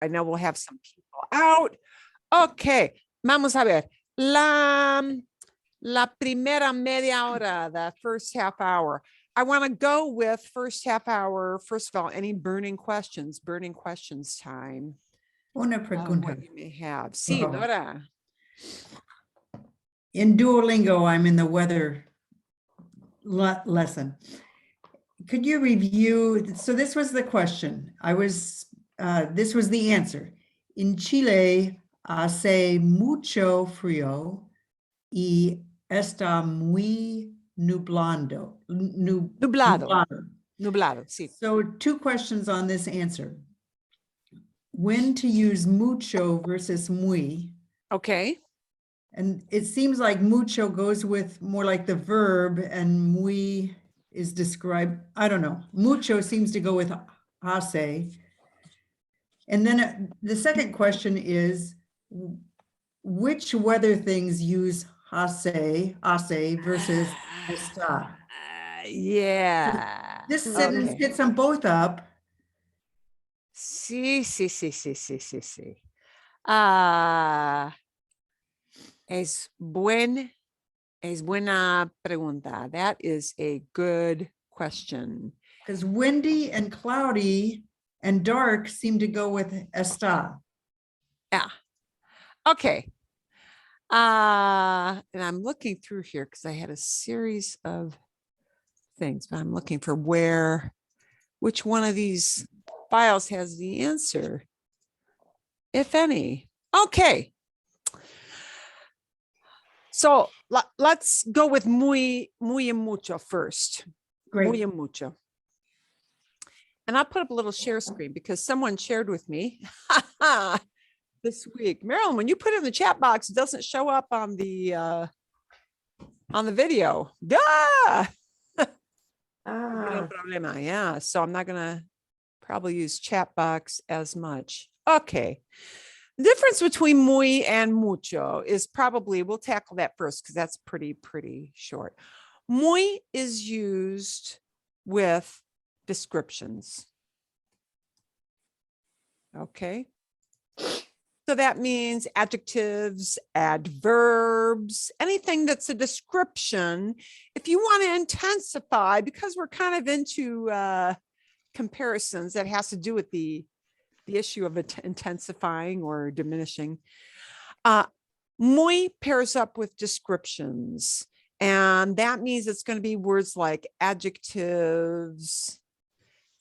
I know we'll have some people out. Okay, vamos a ver. La primera media hora, the first half hour. I want to go with first half hour. First of all, any burning questions time. Una pregunta. What you may have. Sí, Laura. In Duolingo, I'm in the weather lesson. Could you review? So this was the question. This was the answer. In Chile, hace mucho frío y está muy nublado. Nublado, sí. So 2 questions on this answer. When to use mucho versus muy. Okay. And it seems like mucho goes with more like the verb and muy is described. I don't know. Mucho seems to go with hace. And then the second question is, which weather things use hace versus está? Yeah. This sentence gets them both up. Sí. Es buena pregunta. That is a good question. Because windy and cloudy and dark seem to go with está. Yeah. Okay. And I'm looking through here because I had a series of things, but I'm looking for which one of these files has the answer, if any. Okay. So let's go with muy y mucho first. Great. Muy y mucho. And I'll put up a little share screen because someone shared with me this week. Marilyn, when you put it in the chat box, it doesn't show up on the video. Duh! No problema. Yeah. So I'm not gonna probably use chat box as much. Okay. The difference between muy and mucho is probably, we'll tackle that first because that's pretty short. Muy is used with descriptions. Okay. So that means adjectives, adverbs, anything that's a description. If you want to intensify, because we're kind of into comparisons that has to do with the issue of intensifying or diminishing. Muy pairs up with descriptions, and that means it's going to be words like adjectives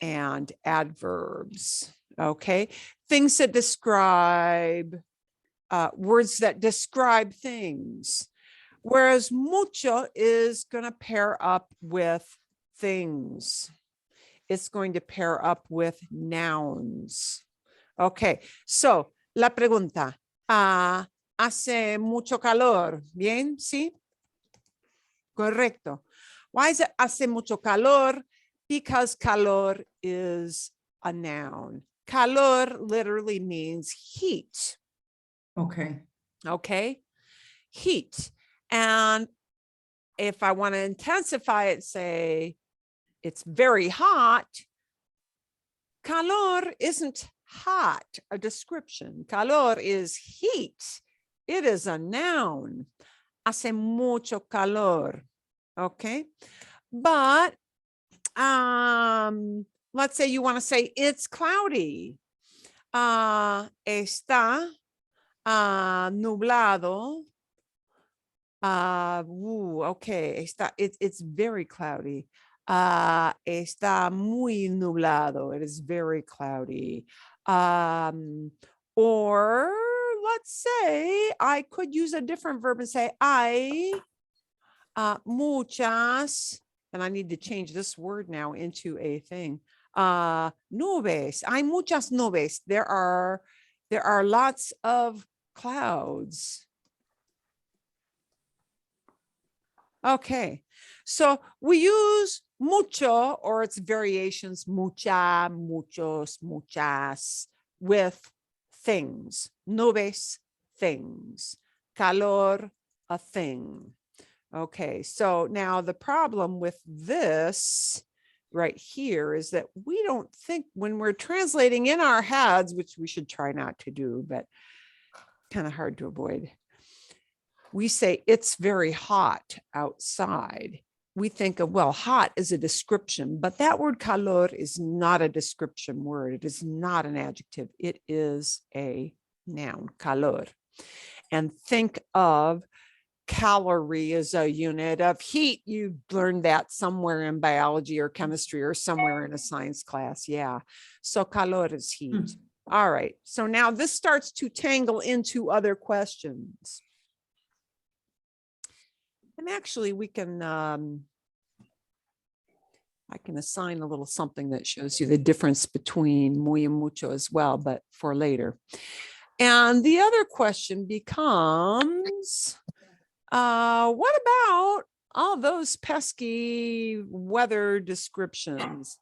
and adverbs. Okay, things that describe, words that describe things, whereas mucho is going to pair up with things. It's going to pair up with nouns. Okay, so la pregunta, hace mucho calor, ¿bien? ¿Sí? Correcto. Why is it hace mucho calor? Because calor is a noun. Calor literally means heat. Okay. Okay, heat. And if I want to intensify it, say it's very hot. Calor isn't hot, a description. Calor is heat. It is a noun. Hace mucho calor. Okay, but let's say you want to say it's cloudy. Está nublado. Okay, it's very cloudy. Está muy nublado. It is very cloudy. Or let's say I could use a different verb and say hay muchas, and I need to change this word now into a thing. Nubes. Hay muchas nubes. There are lots of clouds. Okay, so we use mucho or its variations, mucha, muchos, muchas, with things. Nubes, things. Calor, a thing. Okay, so now the problem with this right here is that we don't think when we're translating in our heads, which we should try not to do, but kind of hard to avoid. We say it's very hot outside. We think of, well, hot is a description, but that word calor is not a description word. It is not an adjective. It is a noun, calor. And think of calorie as a unit of heat. You learned that somewhere in biology or chemistry or somewhere in a science class. Yeah. So calor is heat. All right. So now this starts to tangle into other questions. And actually we can, I can assign a little something that shows you the difference between muy and mucho as well, but for later. And the other question becomes, what about all those pesky weather descriptions?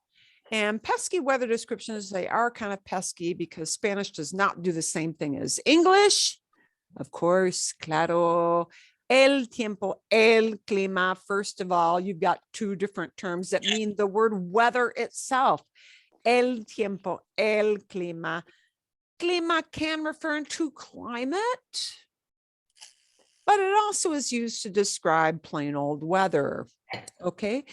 And pesky weather descriptions, they are kind of pesky because Spanish does not do the same thing as English. Of course, claro. El tiempo, el clima. First of all, you've got two different terms that mean the word weather itself. El tiempo, el clima. Clima can refer to climate, but it also is used to describe plain old weather. Okay.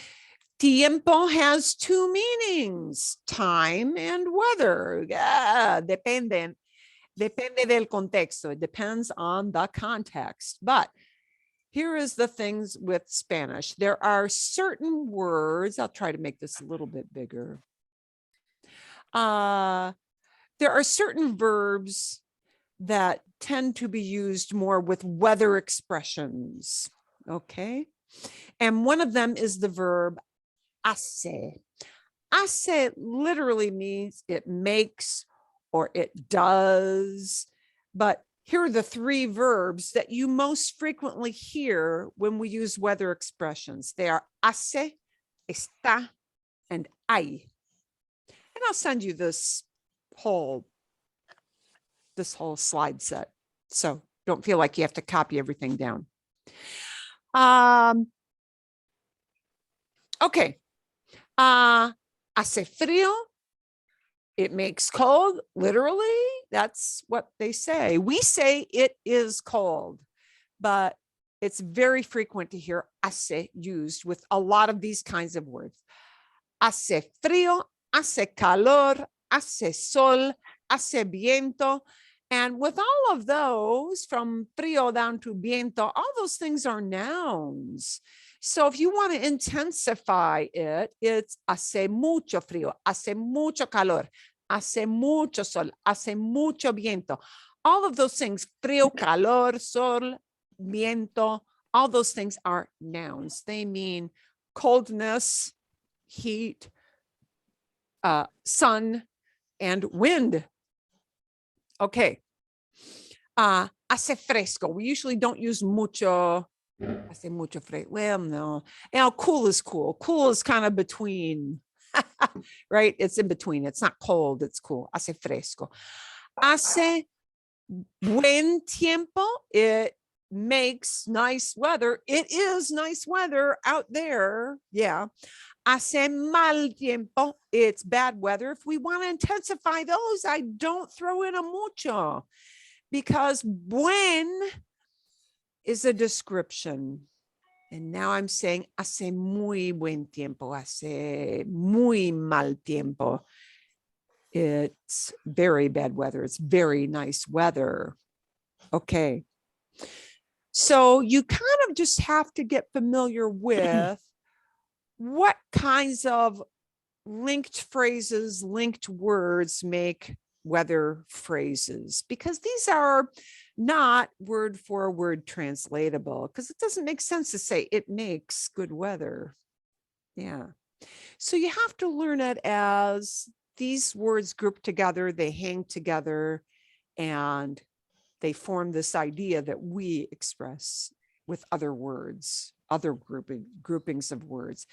Tiempo has two meanings, time and weather. Yeah, depende del contexto. It depends on the context. But here is the things with Spanish. There are certain words. I'll try to make this a little bit bigger. There are certain verbs that tend to be used more with weather expressions. Okay. And one of them is the verb hace. Hace literally means it makes or it does. But here are the three verbs that you most frequently hear when we use weather expressions. They are hace, está, and hay. And I'll send you this whole slide set. So don't feel like you have to copy everything down. Okay. Hace frío. It makes cold. Literally, that's what they say. We say it is cold, but it's very frequent to hear hace used with a lot of these kinds of words. Hace frío, hace calor, hace sol, hace viento. And with all of those, from frío down to viento, all those things are nouns. So if you want to intensify it, it's hace mucho frío, hace mucho calor, hace mucho sol, hace mucho viento. All of those things, frío, calor, sol, viento, all those things are nouns. They mean coldness, heat, sun, and wind. Okay. Hace fresco. We usually don't use mucho. Hace mucho fresco. Well, no. Now, cool is cool. Cool is kind of between, right? It's in between. It's not cold. It's cool. Hace fresco. Hace buen tiempo. It makes nice weather. It is nice weather out there. Yeah. Hace mal tiempo. It's bad weather. If we want to intensify those, I don't throw in a mucho because buen is a description. And now I'm saying hace muy buen tiempo, hace muy mal tiempo. It's very bad weather. It's very nice weather. Okay. So you kind of just have to get familiar with what kinds of linked phrases, linked words make weather phrases, because these are not word for word translatable, because it doesn't make sense to say it makes good weather. Yeah. So you have to learn it as these words group together, they hang together, and they form this idea that we express with other words, other groupings of words.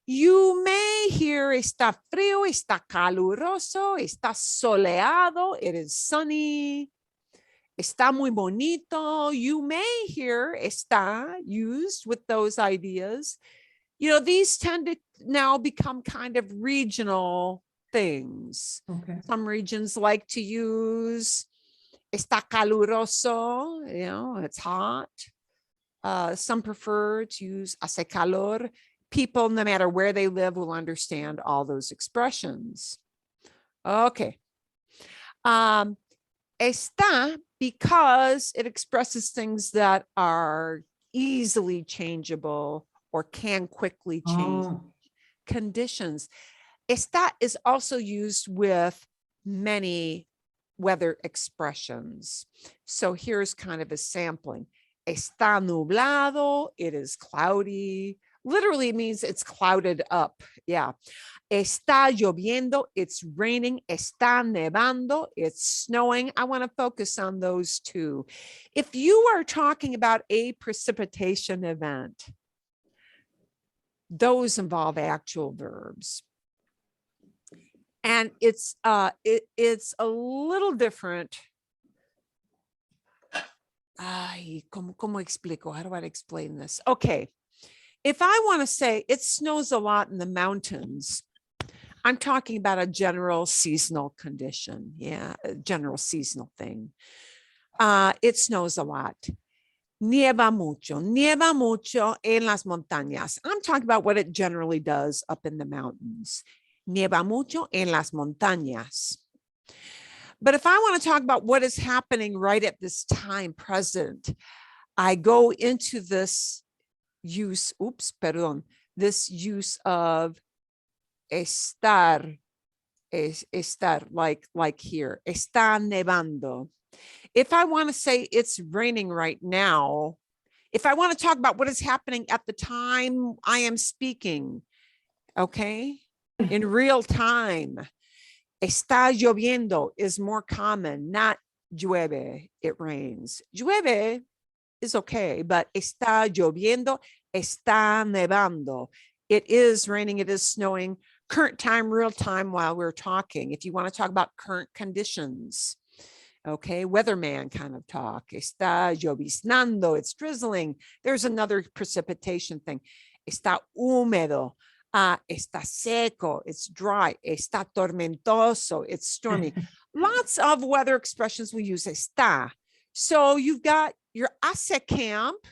You may hear está frío, está caluroso, está soleado, it is sunny, está muy bonito. You may hear está used with those ideas. You know, these tend to now become kind of regional things. Okay. Some regions like to use está caluroso, it's hot. Some prefer to use hace calor. People, no matter where they live, will understand all those expressions. Okay. Está, because it expresses things that are easily changeable or can quickly change conditions. Está is also used with many weather expressions. So here's kind of a sampling. Está nublado, it is cloudy. Literally means it's clouded up. Yeah. Está lloviendo, it's raining. Está nevando, it's snowing. I want to focus on those two. If you are talking about a precipitation event, those involve actual verbs. And it's a little different. Ay, ¿cómo explico? How do I explain this? Okay. If I want to say it snows a lot in the mountains, I'm talking about a general seasonal condition. Yeah, a general seasonal thing. It snows a lot. Nieva mucho en las montañas. I'm talking about what it generally does up in the mountains. Nieva mucho en las montañas. But if I want to talk about what is happening right at this time present, I go into this use, this use of estar, like here, está nevando. If I want to say it's raining right now, if I want to talk about what is happening at the time I am speaking, okay, in real time, está lloviendo is more common, not llueve, it rains. Llueve is okay, but está lloviendo, está nevando. It is raining, it is snowing, current time, real time while we're talking. If you want to talk about current conditions, okay, weatherman kind of talk. Está lloviznando, it's drizzling. There's another precipitation thing. Está húmedo. Está seco, it's dry. Está tormentoso, it's stormy. Lots of weather expressions we use está. So you've got your hace camp.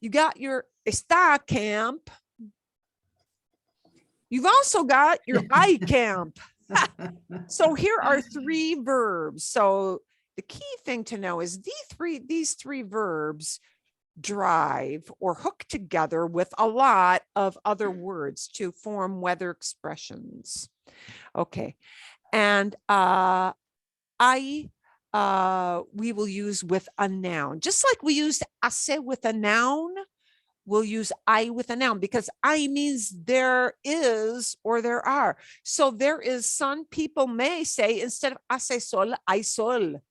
You got your está camp. You've also got your I camp. So here are three verbs. So the key thing to know is these three verbs drive or hook together with a lot of other words to form weather expressions. Okay. And we will use with a noun, just like we used hace with a noun. We'll use I with a noun because I means there is or there are. So there is, some people may say instead of hace sol, hay sol.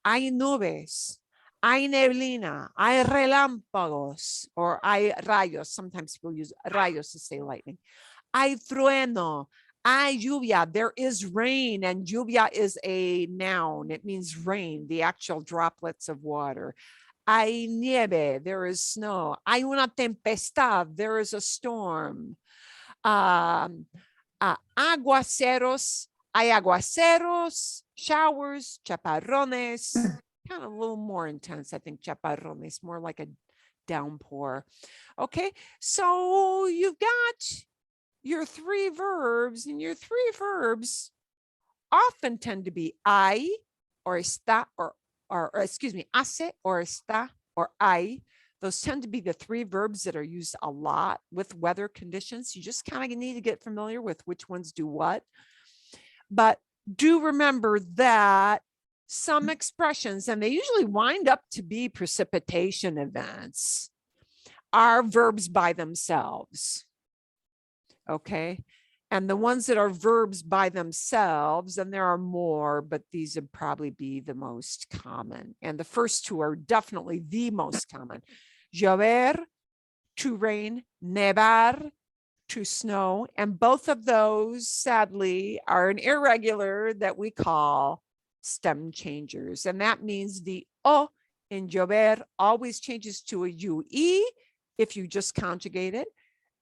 Hay nubes. Hay neblina, hay relámpagos, or hay rayos. Sometimes people use rayos to say lightning. Hay trueno, hay lluvia. There is rain, and lluvia is a noun. It means rain, the actual droplets of water. Hay nieve, there is snow. Hay una tempestad, there is a storm. Aguaceros, hay aguaceros, showers, chaparrones. Kind of a little more intense, I think. Chaparrones, more like a downpour. Okay, so you've got your three verbs, and your three verbs often tend to be I or está or excuse me, hace or está or I. Those tend to be the three verbs that are used a lot with weather conditions. You just kind of need to get familiar with which ones do what. But do remember that some expressions, and they usually wind up to be precipitation events, are verbs by themselves. Okay. And the ones that are verbs by themselves, and there are more, but these would probably be the most common. And the first two are definitely the most common. Llover, to rain, nevar, to snow. And both of those, sadly, are an irregular that we call stem changers. And that means the O in llover always changes to a UE if you just conjugate it.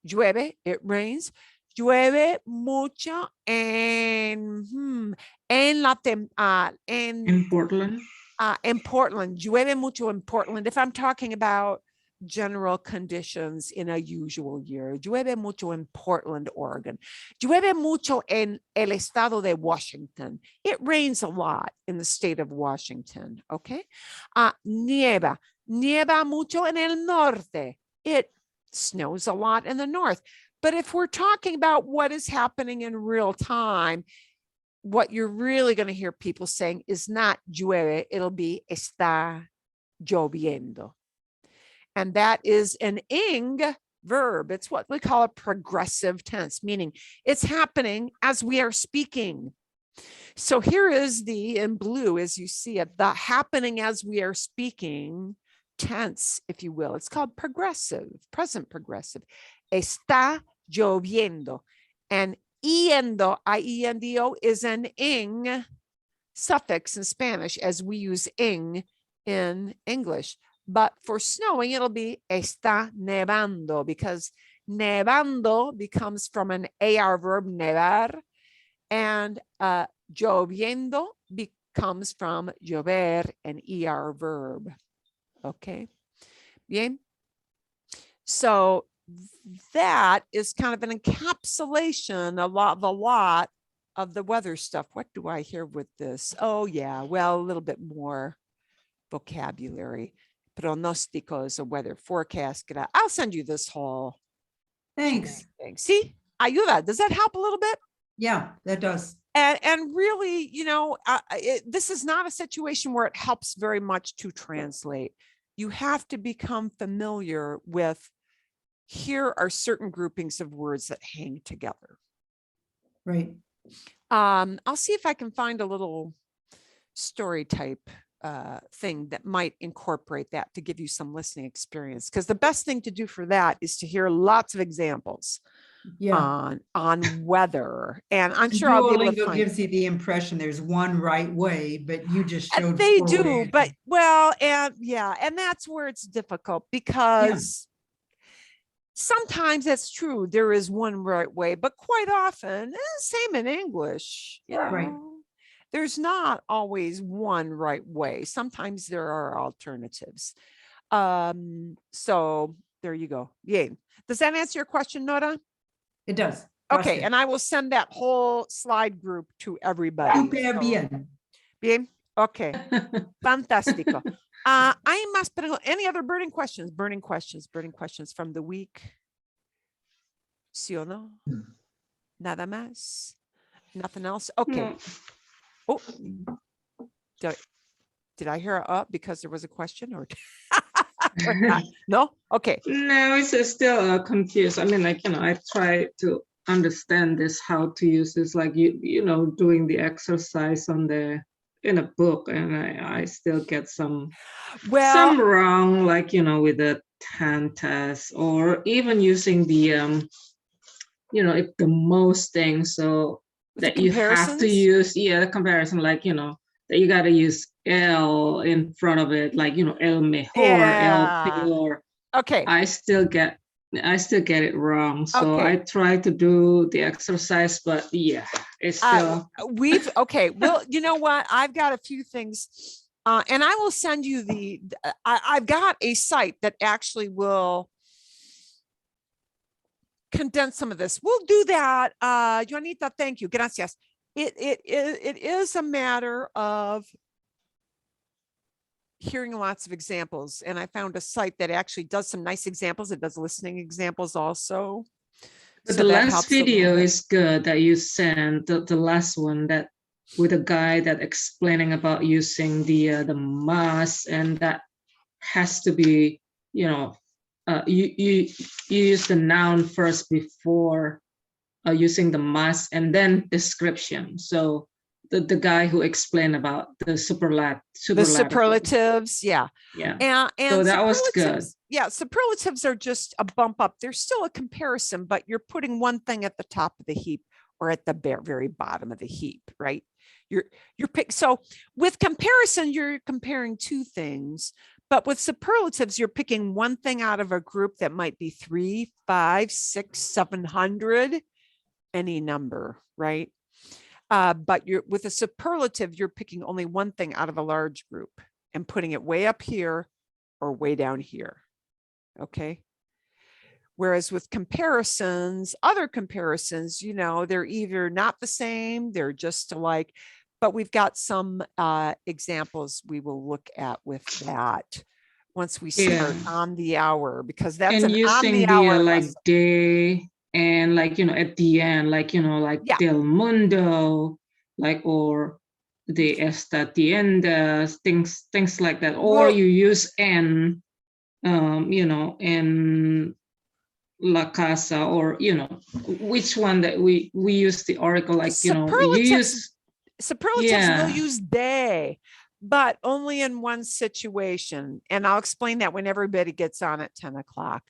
Llueve, it rains. Llueve mucho en la In Portland. in Portland. Llueve mucho in Portland. If I'm talking about general conditions in a usual year. Llueve mucho in Portland, Oregon. Llueve mucho en el estado de Washington. It rains a lot in the state of Washington, okay? Nieva. Nieva mucho en el norte. It snows a lot in the north. But if we're talking about what is happening in real time, what you're really going to hear people saying is not llueve, it'll be está lloviendo. And that is an ing verb. It's what we call a progressive tense, meaning it's happening as we are speaking. So here is the, in blue, as you see it, the happening as we are speaking tense, if you will. It's called progressive, present progressive. Está lloviendo. And iendo, I-E-N-D-O, is an ing suffix in Spanish, as we use ing in English. But for snowing, it'll be está nevando, because nevando becomes from an AR verb, nevar, and lloviendo becomes from llover, an ER verb. Okay, bien. So that is kind of an encapsulation, a lot of the weather stuff. What do I hear with this? Oh yeah, well, a little bit more vocabulary. Pronóstico is a weather forecast. I'll send you this whole Thanks. thing. See, ayuda. Does that help a little bit? Yeah, that does. And really, you know, this is not a situation where it helps very much to translate. You have to become familiar with, here are certain groupings of words that hang together. Right. I'll see if I can find a little story type thing that might incorporate that to give you some listening experience, because the best thing to do for that is to hear lots of examples Yeah. on weather, and I'm sure I'll be able to Duolingo find. gives you the impression there's one right way, but you just showed They four do, ways. but well, and yeah, and that's where it's difficult, because sometimes that's true. There is one right way, but quite often, same in English, you know, Right. there's not always one right way. Sometimes there are alternatives. So there you go. Yay. Does that answer your question, Nora? It does. Okay, and I will send that whole slide group to everybody. Súper bien. Bien. Okay. Fantástico. Hay más, any other burning questions? Burning questions from the week? ¿Sí o no? Nada más? Nothing else? Okay. No. Oh, did I hear up because there was a question, or, or not? No? Okay. No, it's still confused. I mean, like, you know, I try to understand this, how to use this, like, you know, doing the exercise on in a book, and I still get some wrong, like, you know, with the 10 test, or even using the you know, if the most thing, so that you have to use, the comparison, like, you know, that you got to use L in front of it, like, you know, el mejor, el peor. Okay. I still get it wrong. So I try to do the exercise, but yeah, it's still. Well, you know what? I've got a few things, and I will send you I've got a site that actually will condense some of this. We'll do that. Juanita, thank you. Gracias. It is a matter of hearing lots of examples, and I found a site that actually does some nice examples. It does listening examples also. But the last video is good that you sent, the last one, that with a guy that explaining about using the mas, and that has to be, you know, you use the noun first before using the mas, and then description. So the guy who explained about the superlatives, yeah. And so that was good. Yeah, superlatives are just a bump up. There's still a comparison, but you're putting one thing at the top of the heap or at the very bottom of the heap, right? So with comparison, you're comparing two things, But with superlatives, you're picking one thing out of a group that might be 3, 5, 6, 700, any number, right? But with a superlative, you're picking only one thing out of a large group and putting it way up here or way down here. Okay. Whereas with comparisons, other comparisons, they're either not the same, they're just alike, but we've got some examples we will look at with that once we start on the hour, because that's and an on using the the hour like lesson. day and like, at the end, like, like Yeah. del mundo, like, or de esta tienda, things like that. Or you use en, en la casa, or, which one that we use the article, like, you use. Superlatives will use de, but only in one situation. And I'll explain that when everybody gets on at 10 o'clock.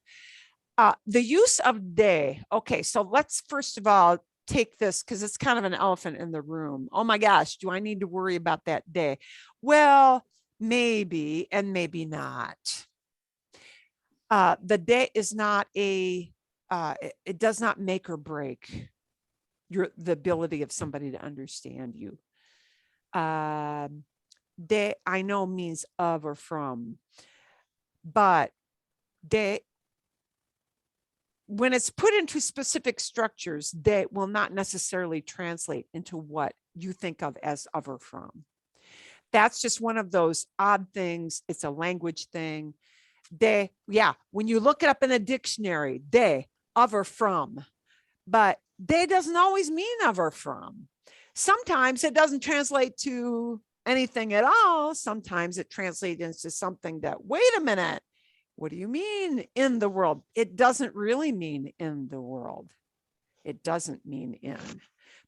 The use of de. Okay, so let's first of all take this because it's kind of an elephant in the room. Oh my gosh, do I need to worry about that de? Well, maybe and maybe not. The de is not it does not make or break the ability of somebody to understand you. De, I know, means of or from, but de, when it's put into specific structures, they will not necessarily translate into what you think of as of or from. That's just one of those odd things. It's a language thing. De, yeah, when you look it up in a dictionary, de, of or from, but de doesn't always mean of or from. Sometimes it doesn't translate to anything at all. Sometimes it translates into something that, wait a minute, what do you mean in the world? It doesn't really mean in the world. It doesn't mean in,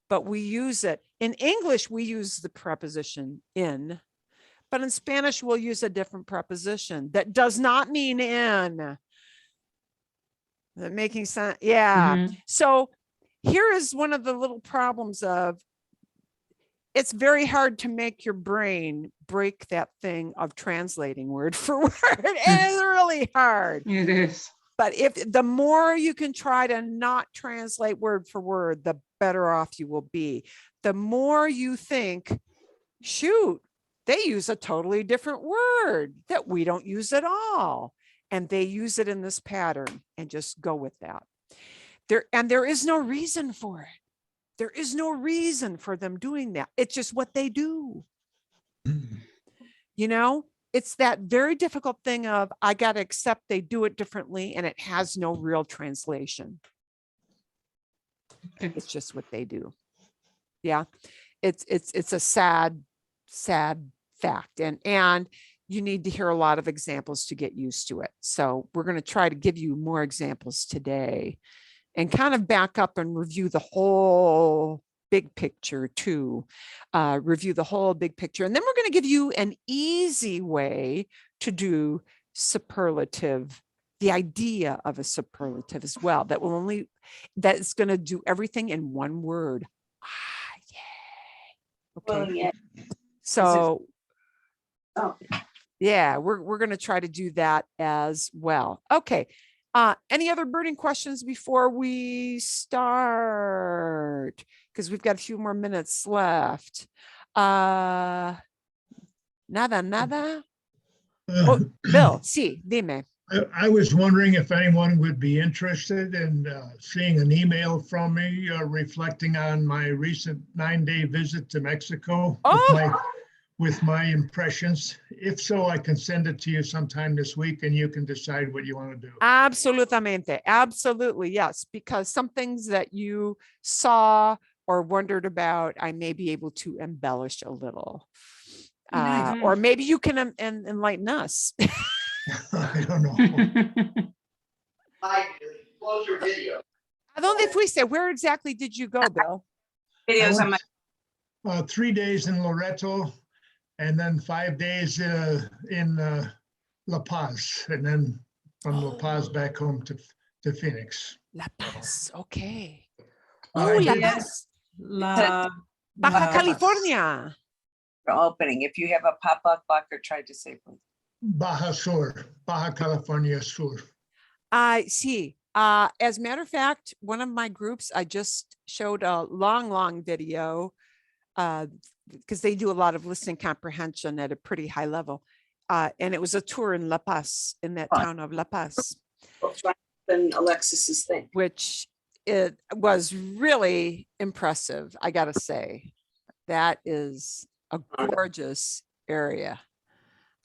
but we use it. In English, we use the preposition in, but in Spanish, we'll use a different preposition that does not mean in. Is that making sense? Yeah. Mm-hmm. So here is one of the little problems of, it's very hard to make your brain break that thing of translating word for word. It is really hard. It is. But if the more you can try to not translate word for word, the better off you will be. The more you think, shoot, they use a totally different word that we don't use at all. And they use it in this pattern, and just go with that. There is no reason for it. There is no reason for them doing that. It's just what they do. It's that very difficult thing of, I got to accept they do it differently and it has no real translation. Okay. It's just what they do. Yeah. It's a sad fact. And you need to hear a lot of examples to get used to it. So we're going to try to give you more examples today and kind of back up and review the whole big picture too. Review the whole big picture. And then we're going to give you an easy way to do superlative, the idea of a superlative as well, that is going to do everything in one word. Yay. Okay. Well, yeah. So Oh, yeah, we're going to try to do that as well. Okay. Any other burning questions before we start? Because we've got a few more minutes left. Nada. Oh, Bill, sí, dime. I was wondering if anyone would be interested in seeing an email from me reflecting on my recent 9-day visit to Mexico with my impressions. If so, I can send it to you sometime this week and you can decide what you want to do. Absolutamente. Absolutely. Yes. Because some things that you saw or wondered about, I may be able to embellish a little. Nice. Or maybe you can enlighten us. I don't know. Mike, close your video. ¿A dónde fuiste? Where exactly did you go, Bill? videos on my 3 days in Loreto and then 5 days in La Paz, and then from La Paz back home to Phoenix. La Paz. Okay. I Oh, La did- Paz. La Baja La- California. opening. If you have a pop-up blocker, try to disable it. Baja Sur, Baja California Sur. I see. As a matter of fact, one of my groups, I just showed a long video because they do a lot of listening comprehension at a pretty high level. And it was a tour in La Paz, in that town of La Paz, And Alexis's thing. which it was really impressive. I gotta say, that is a gorgeous area.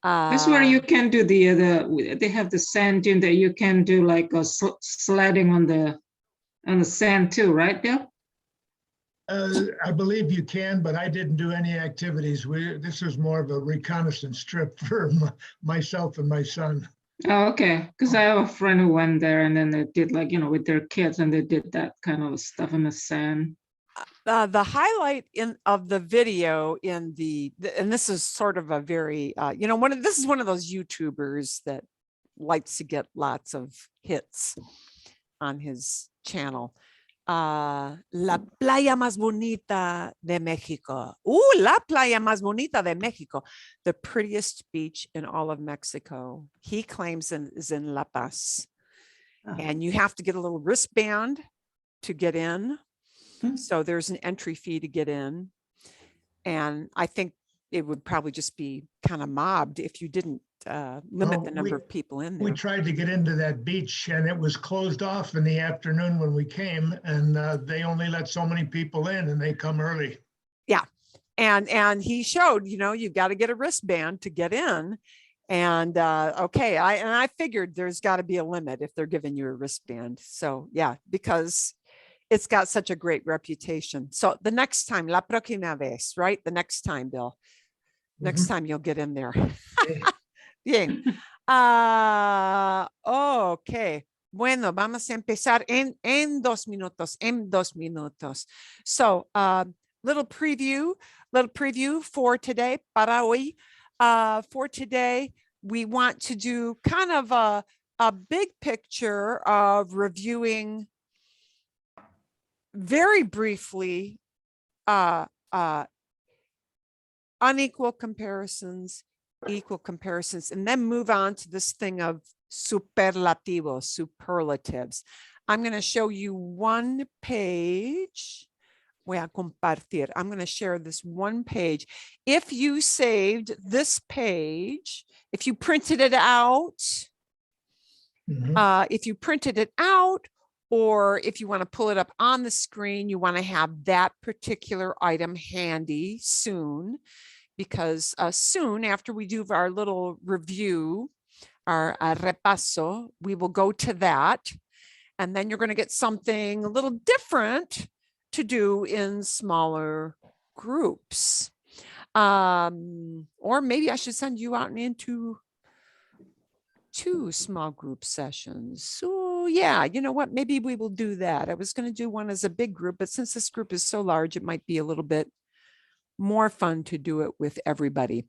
That's where you can do they have the sand dune that you can do like a sledding on the sand too, right, Bill? I believe you can, but I didn't do any activities. This was more of a reconnaissance trip for myself and my son. Oh, okay. Because I have a friend who went there and then they did like, with their kids and they did that kind of stuff in the sand. The highlight of the video and this is sort of a very, this is one of those YouTubers that likes to get lots of hits on his channel. La playa más bonita de Mexico. La playa más bonita de Mexico. The prettiest beach in all of Mexico. He claims is in La Paz. And you have to get a little wristband to get in. So there's an entry fee to get in. And I think it would probably just be kind of mobbed if you didn't limit the number of people in there. We tried to get into that beach and it was closed off in the afternoon when we came, and they only let so many people in and they come early. Yeah. And he showed, you've got to get a wristband to get in. And okay, I figured there's got to be a limit if they're giving you a wristband. So yeah, because it's got such a great reputation. So the next time, la próxima vez, right? The next time, Bill. Next time you'll get in there. Bien. Ok. Bueno, vamos a empezar en 2 minutos, en 2 minutos. So, little preview for today, para hoy. For today, we want to do kind of a big picture of reviewing very briefly unequal comparisons, equal comparisons, and then move on to this thing of superlatives. I'm going to show you one page. Voy a compartir. I'm going to share this one page. If you saved this page, if you printed it out, or if you want to pull it up on the screen, you want to have that particular item handy soon, because soon after we do our little review, our repaso, we will go to that. And then you're going to get something a little different to do in smaller groups. Or maybe I should send you out into 2 small group sessions. So yeah, you know what? Maybe we will do that. I was going to do one as a big group, but since this group is so large, it might be a little bit more fun to do it with everybody.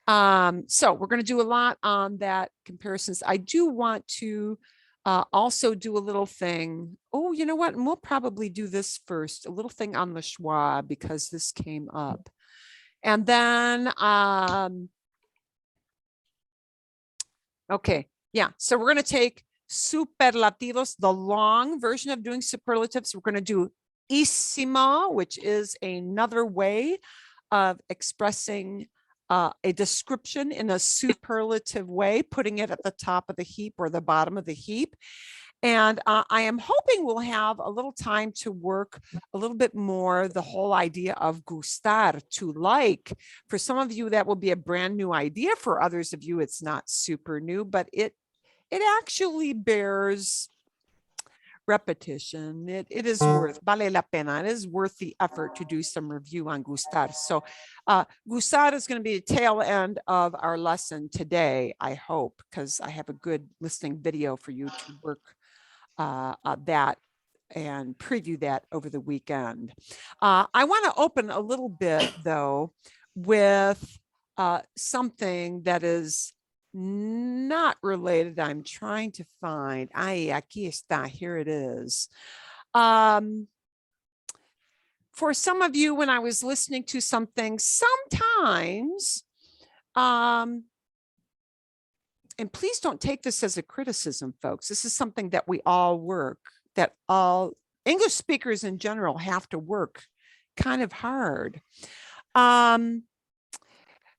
So we're going to do a lot on that comparisons. I do want to also do a little thing. Oh, you know what? And we'll probably do this first, a little thing on the schwa, because this came up. And then, okay. Yeah. So we're going to take superlativos, the long version of doing superlatives. We're going to do ísimo, which is another way of expressing a description in a superlative way, putting it at the top of the heap or the bottom of the heap. And I am hoping we'll have a little time to work a little bit more the whole idea of gustar, to like. For some of you, that will be a brand new idea. For others of you, it's not super new, but it actually bears repetition. It is worth, vale la pena. It is worth the effort to do some review on gustar. So gustar is going to be the tail end of our lesson today, I hope, because I have a good listening video for you to work that and preview that over the weekend. I want to open a little bit, though, with something that is not related. I'm trying to find. Ay, aquí está. Here it is. For some of you, when I was listening to something, sometimes and please don't take this as a criticism, folks. This is something that we all work, that all English speakers in general have to work kind of hard.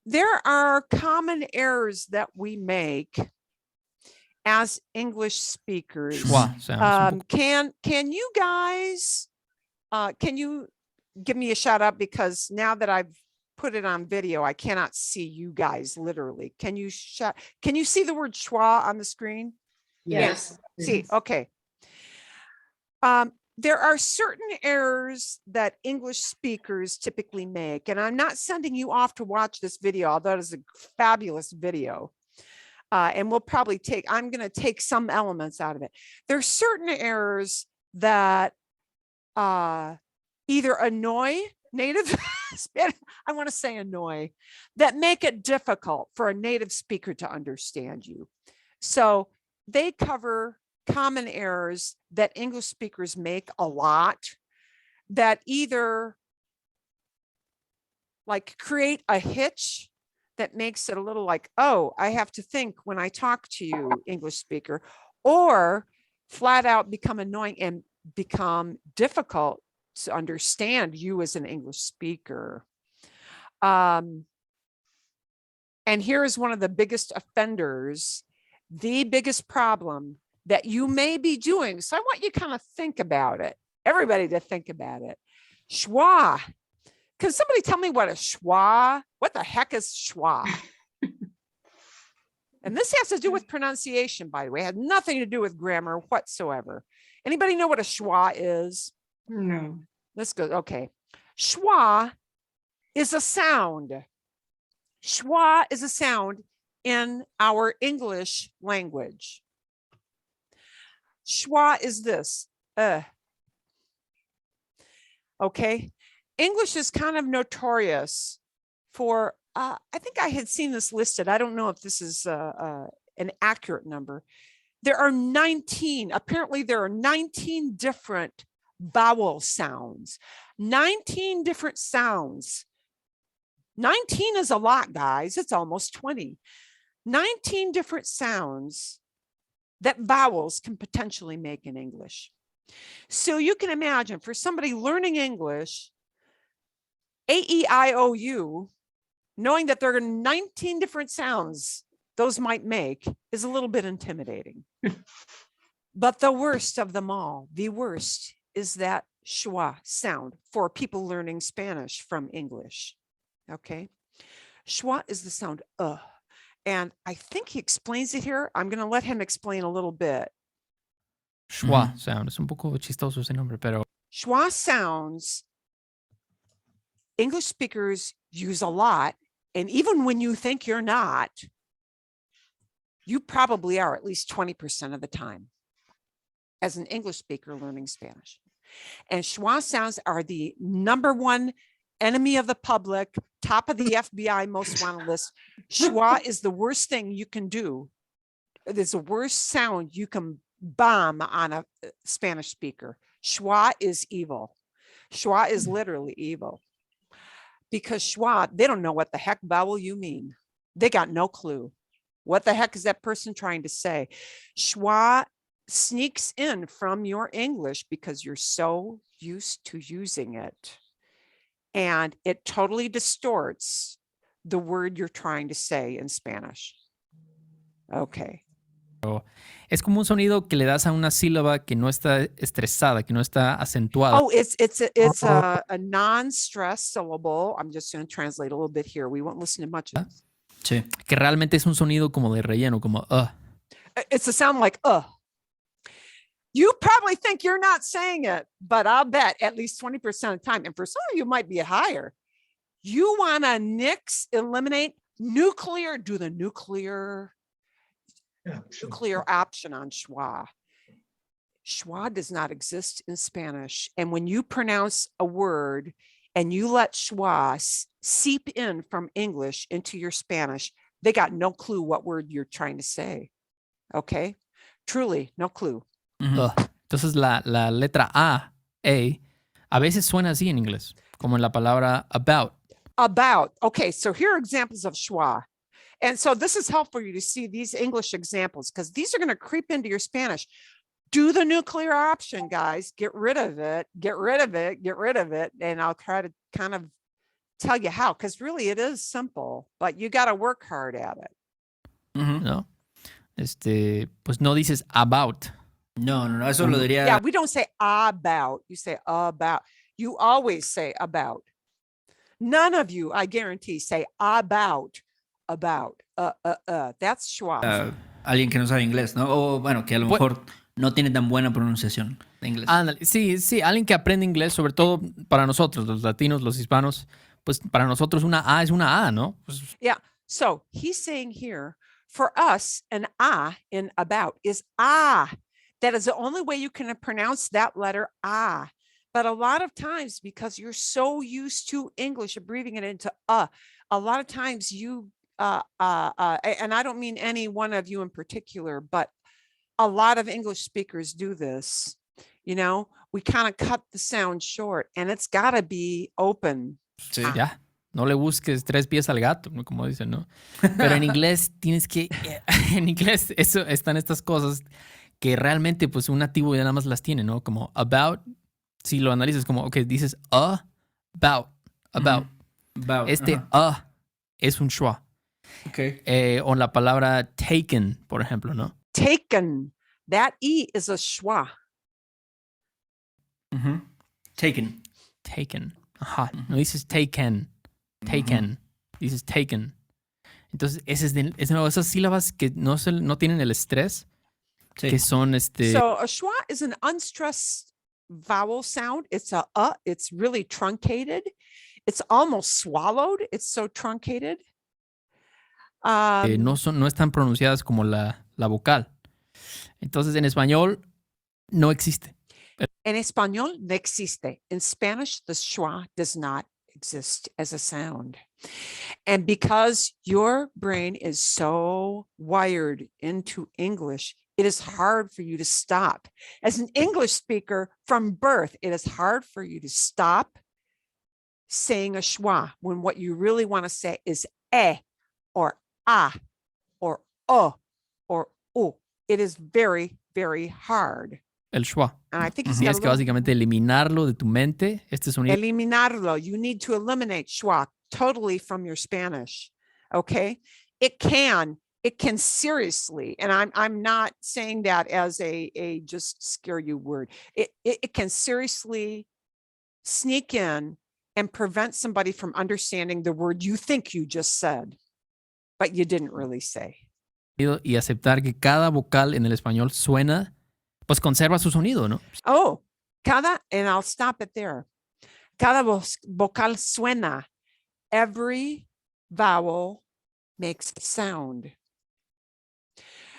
There are common errors that we make as English speakers. Schwa Sound. Can you guys, can you give me a shout out? Because now that I've put it on video, I cannot see you guys literally. Can you see the word schwa on the screen? Yes. See, okay. There are certain errors that English speakers typically make, and I'm not sending you off to watch this video, although it is a fabulous video. And we'll probably I'm going to take some elements out of it. There are certain errors that either annoy native Spanish, I want to say annoy, that make it difficult for a native speaker to understand you. So they cover common errors that English speakers make a lot, that either like create a hitch that makes it a little like, oh, I have to think when I talk to you, English speaker, or flat out become annoying and become difficult to understand you as an English speaker. And here is one of the biggest offenders, the biggest problem that you may be doing. So I want you to kind of think about it, everybody to think about it. Schwa. Can somebody tell me what the heck is schwa? And this has to do with pronunciation, by the way. It had nothing to do with grammar whatsoever. Anybody know what a schwa is? No. Let's go. Okay. Schwa is a sound. Schwa is a sound in our English language. Schwa is this. Okay. English is kind of notorious for, I think I had seen this listed. I don't know if this is an accurate number. There are 19, apparently there are 19 different vowel sounds, 19 different sounds. 19 is a lot, guys. It's almost 20. 19 different sounds that vowels can potentially make in English. So you can imagine for somebody learning English, A-E-I-O-U, knowing that there are 19 different sounds those might make is a little bit intimidating. But the worst of them all, the worst is that schwa sound for people learning Spanish from English. Okay. Schwa is the sound and I think he explains it here. I'm going to let him explain a little bit. Schwa Sound. Es un poco chistoso ese nombre, pero... Schwa sounds, English speakers use a lot. And even when you think you're not, you probably are at least 20% of the time as an English speaker learning Spanish. And schwa sounds are the #1 enemy of the public, top of the FBI most wanted list. Schwa is the worst thing you can do. There's the worst sound you can bomb on a Spanish speaker. Schwa is evil. Schwa is literally evil. Because schwa, they don't know what the heck vowel you mean. They got no clue. What the heck is that person trying to say? Schwa sneaks in from your English because you're so used to using it. And it totally distorts the word you're trying to say in Spanish. Okay. Es como un sonido que le das a una sílaba que no está estresada, que no está acentuada. Oh, it's a non-stress syllable. I'm just going to translate a little bit here. We won't listen to much of this. Sí. Que realmente es un sonido como de relleno, como It's a sound like You probably think you're not saying it, but I'll bet at least 20% of the time, and for some of you might be higher, you want to eliminate nuclear, do the nuclear option on schwa. Schwa does not exist in Spanish. And when you pronounce a word and you let schwa seep in from English into your Spanish, they got no clue what word you're trying to say. Okay? Truly, no clue. Entonces la letra A veces suena así en inglés, como en la palabra about. About. Okay, so here are examples of schwa. And so this is helpful for you to see these English examples because these are going to creep into your Spanish. Do the nuclear option, guys. Get rid of it, get rid of it, get rid of it. And I'll try to kind of tell you how, because really it is simple, but you got to work hard at it. ¿no? Pues no dices about. No, eso lo diría. Yeah, we don't say about. You say about. You always say about. None of you, I guarantee, say about. That's Schwa. Alguien que no sabe inglés, ¿no? O bueno, que a lo Pues- mejor no tiene tan buena pronunciación de inglés. Ándale, sí, alguien que aprende inglés, sobre todo para nosotros, los latinos, los hispanos, pues para nosotros una A es una A, ¿no? Pues, So he's saying here, for us, an ah in about is ah. That is the only way you can pronounce that letter ah. But a lot of times, because you're so used to English abbreviating it into a lot of times you, and I don't mean any one of you in particular, but a lot of English speakers do this. You know, we kind of cut the sound short and it's got to be open. Sí. ya, no le busques 3 pies al gato, ¿no? Como dicen, ¿no? Pero en inglés tienes que, en inglés eso están estas cosas que realmente pues un nativo ya nada más las tiene, ¿no? Como about, si lo analizas como, ok, dices about. About, ajá. Es un schwa. Okay. O la palabra taken, por ejemplo, ¿no? Taken. That E is a schwa. Ujú. Taken. Taken. Ajá. No dices taken. Dices taken. Entonces, ese es de nuevo, esas sílabas que no tienen el estrés, Sí. que son So a schwa is an unstressed vowel sound. It's it's really truncated. It's almost swallowed. It's so truncated. no están pronunciadas como la vocal. Entonces, en español no existe. En español no existe. In Spanish, the schwa does not exist as a sound. And because your brain is so wired into English, it is hard for you to stop. As an English speaker from birth, it is hard for you to stop saying a schwa when what you really want to say is or a or o or u. It is very, very hard. El schwa. And I think he's got Tienes a que little- básicamente eliminarlo de tu mente, este sonido. eliminarlo. You need to eliminate schwa totally from your Spanish. Okay. It can seriously, and I'm not saying that as a just scare you word. It can seriously sneak in and prevent somebody from understanding the word you think you just said, but you didn't really say. Y aceptar que cada vocal en el español suena, pues conserva su sonido, ¿no? Oh, and I'll stop it there. Cada vocal suena. Every vowel makes a sound.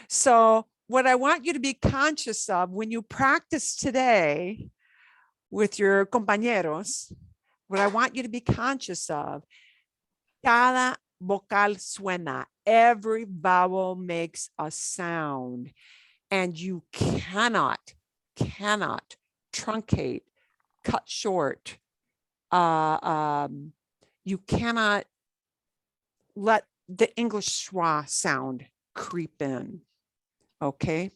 So what I want you to be conscious of when you practice today with your compañeros, what I want you to be conscious of, cada vocal suena. Every vowel makes a sound. And you cannot truncate, cut short. You cannot let the English schwa sound creep in. Okay.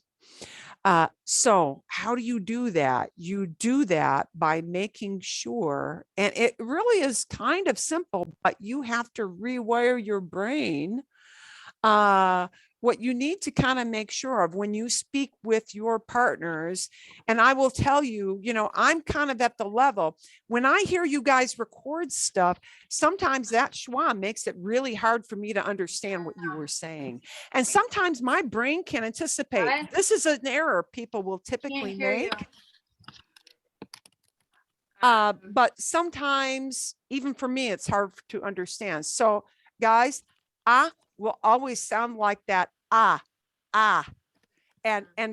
So how do you do that? You do that by making sure, and it really is kind of simple, but you have to rewire your brain. What you need to kind of make sure of when you speak with your partners, and I will tell you, I'm kind of at the level, when I hear you guys record stuff, sometimes that schwa makes it really hard for me to understand what you were saying. And sometimes my brain can anticipate. Ryan? This is an error people will typically hear you. make. But sometimes, even for me, it's hard to understand. So guys, will always sound like that, and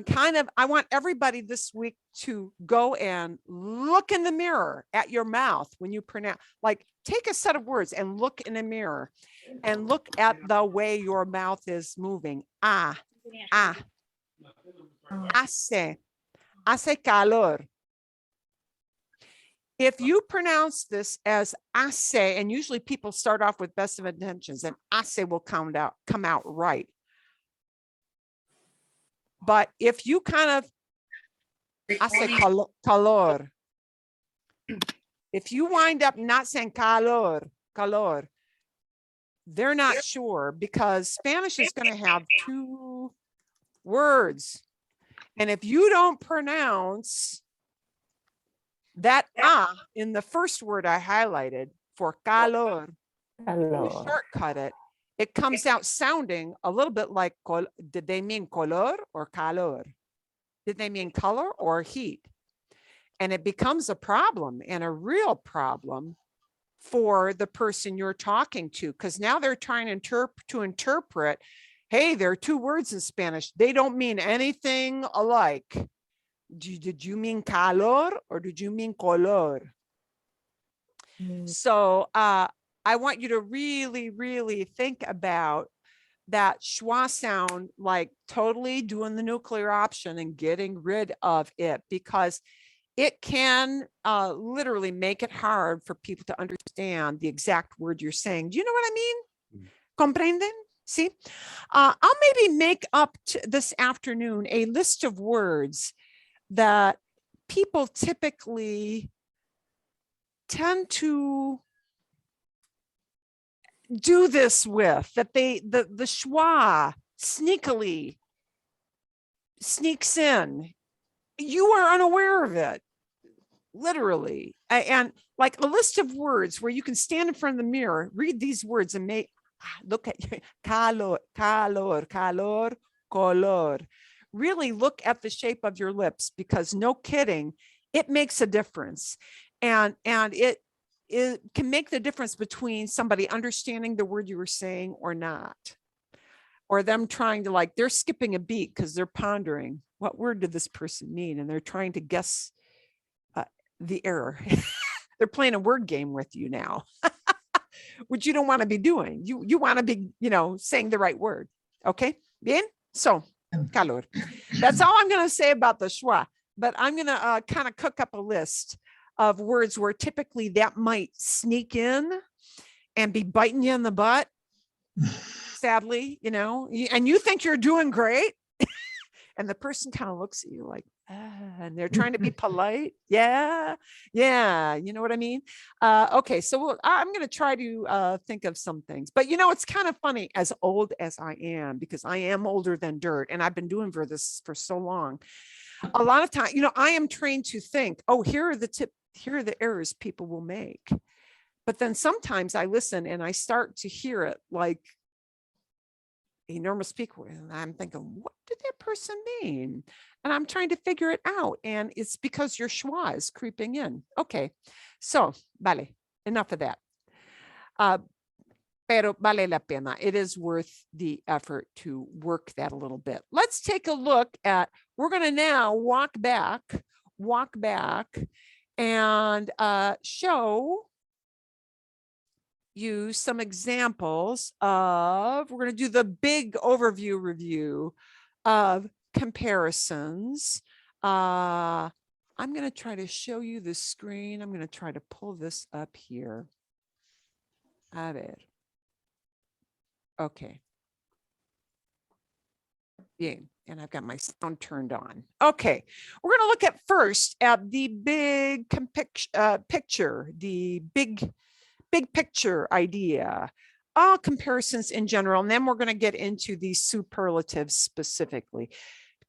kind of, I want everybody this week to go and look in the mirror at your mouth when you pronounce, like take a set of words and look in a mirror and look at the way your mouth is moving. Hace calor. If you pronounce this as hace, and usually people start off with best of intentions, and hace will come out right. But if you kind of hace calor, if you wind up not saying calor, they're not sure, because Spanish is going to have two words. And if you don't pronounce that in the first word I highlighted for calor, you shortcut it, it comes out sounding a little bit like, did they mean color or calor? Did they mean color or heat? And it becomes a problem, and a real problem for the person you're talking to, because now they're trying to interpret, hey, there are two words in Spanish. They don't mean anything alike. Did you mean calor or did you mean color? So I want you to really, really think about that schwa sound, like totally doing the nuclear option and getting rid of it, because it can literally make it hard for people to understand the exact word you're saying. Do you know what I mean? Comprenden? See, I'll maybe make up this afternoon a list of words that people typically tend to do this with, that the schwa sneakily sneaks in. You are unaware of it, literally. And like a list of words where you can stand in front of the mirror, read these words and look at calor, color. Really look at the shape of your lips, because no kidding, it makes a difference. And it can make the difference between somebody understanding the word you were saying or not, or them trying to, like, they're skipping a beat because they're pondering, what word did this person mean? And they're trying to guess the error. They're playing a word game with you now, which you don't want to be doing. You want to be, saying the right word. Okay. Bien. So calor. That's all I'm going to say about the schwa, but I'm going to kind of cook up a list of words where typically that might sneak in and be biting you in the butt. Sadly, and you think you're doing great. And the person kind of looks at you like, and they're trying to be polite. Yeah. You know what I mean? Okay. So I'm going to try to think of some things, but it's kind of funny, as old as I am, because I am older than dirt and I've been doing this for so long. A lot of time, I am trained to think, oh, here are the errors people will make. But then sometimes I listen and I start to hear it like a normal speaker, and I'm thinking, what did that person mean? And I'm trying to figure it out. And it's because your schwa is creeping in. Okay. So, vale, enough of that. Pero vale la pena. It is worth the effort to work that a little bit. Let's take a look at, we're going to now walk back and show you some examples of, we're going to do the big overview review of comparisons. I'm going to try to show you the screen. I'm going to try to pull this up here. A ver. Okay. Bien. And I've got my sound turned on. Okay. We're going to look at first at the big picture, the big picture idea, all comparisons in general. And then we're going to get into these superlatives specifically.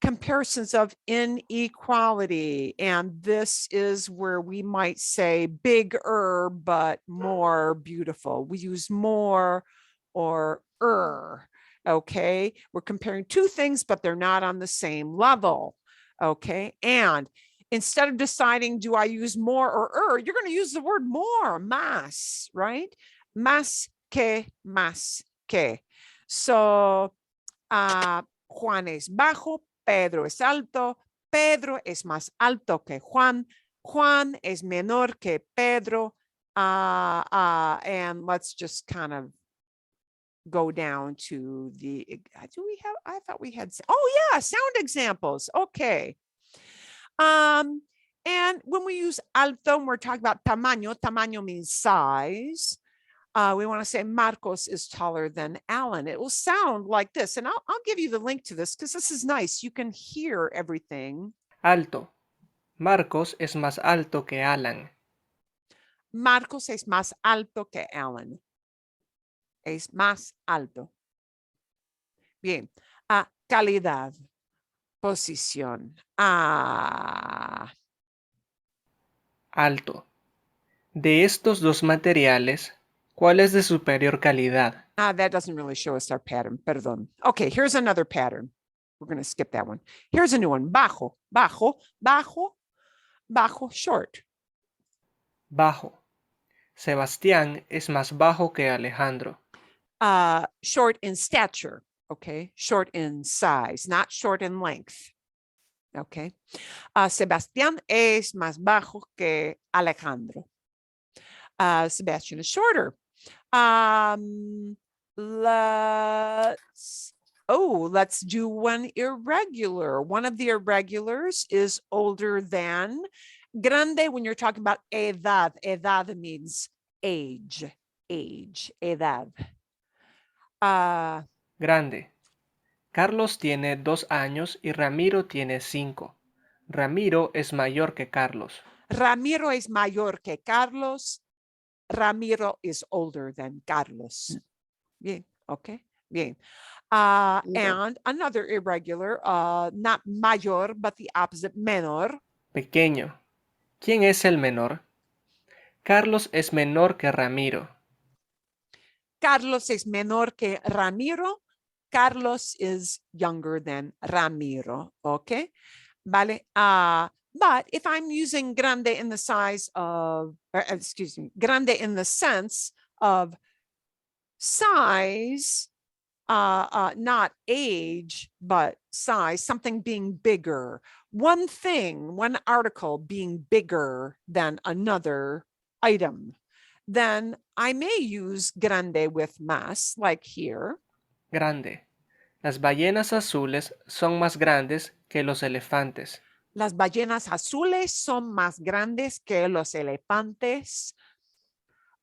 Comparisons of inequality. And this is where we might say bigger, but more beautiful. We use more or okay. We're comparing two things, but they're not on the same level. Okay. And instead of deciding, do I use more or you're going to use the word more, más, right? Más que. So, Juan es bajo, Pedro es alto, Pedro es más alto que Juan, Juan es menor que Pedro, and let's just kind of go down to the, I thought we had, oh yeah, sound examples. Okay. And when we use alto, and we're talking about tamaño, tamaño means size. We want to say Marcos is taller than Alan. It will sound like this. And I'll give you the link to this because this is nice. You can hear everything. Alto. Marcos es más alto que Alan. Marcos es más alto que Alan. Es más alto. Bien. Calidad. Posición. Alto. De estos dos materiales, ¿cuál es de superior calidad? That doesn't really show us our pattern. Perdón. Okay, here's another pattern. We're going to skip that one. Here's a new one. Bajo, bajo, bajo, bajo, short. Bajo. Sebastián es más bajo que Alejandro. Short in stature. Okay, short in size, not short in length. Okay. Sebastián es más bajo que Alejandro. Sebastian is shorter. Let's do one irregular. One of the irregulars is older than. Grande, when you're talking about edad, edad means age, edad. Grande. Carlos tiene 2 años y Ramiro tiene 5. Ramiro es mayor que Carlos. Ramiro es mayor que Carlos. Ramiro is older than Carlos. Bien, okay, bien. And another irregular, not mayor, but the opposite, menor. Pequeño. ¿Quién es el menor? Carlos es menor que Ramiro. Carlos es menor que Ramiro. Carlos is younger than Ramiro, okay? Vale. But if I'm using grande in the size of, grande in the sense of size, not age, but size, something being bigger, one thing, one article being bigger than another item, then I may use grande with más, like here. Grande. Las ballenas azules son más grandes que los elefantes. Las ballenas azules son más grandes que los elefantes.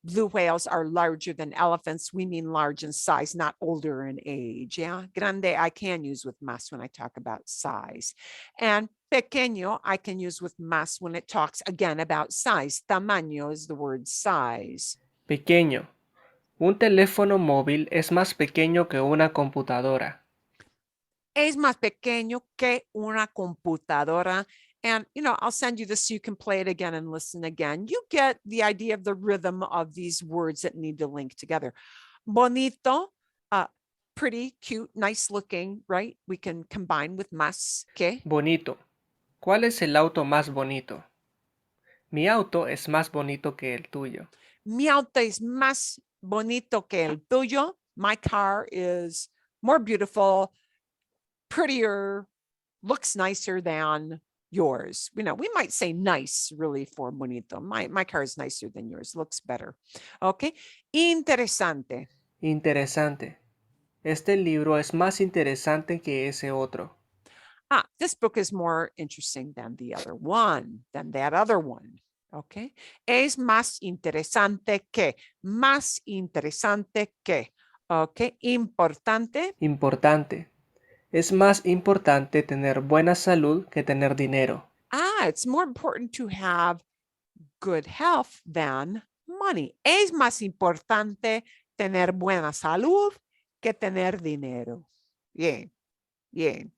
Blue whales are larger than elephants. We mean large in size, not older in age. Yeah, grande I can use with más when I talk about size. And pequeño I can use with más when it talks again about size. Tamaño is the word size. Pequeño. Un teléfono móvil es más pequeño que una computadora. Es más pequeño que una computadora. And, I'll send you this so you can play it again and listen again. You get the idea of the rhythm of these words that need to link together. Bonito, pretty, cute, nice looking, right? We can combine with más que. Bonito. ¿Cuál es el auto más bonito? Mi auto es más bonito que el tuyo. Mi auto es más bonito que el tuyo. My car is more beautiful, prettier, looks nicer than yours. We might say nice really for bonito. My car is nicer than yours, looks better. Okay. Interesante. Interesante. Este libro es más interesante que ese otro. This book is more interesting than the other one, than that other one. Okay. Es más interesante que. Más interesante que. Okay. Importante. Importante. Es más importante tener buena salud que tener dinero. It's more important to have good health than money. Es más importante tener buena salud que tener dinero. Bien, bien.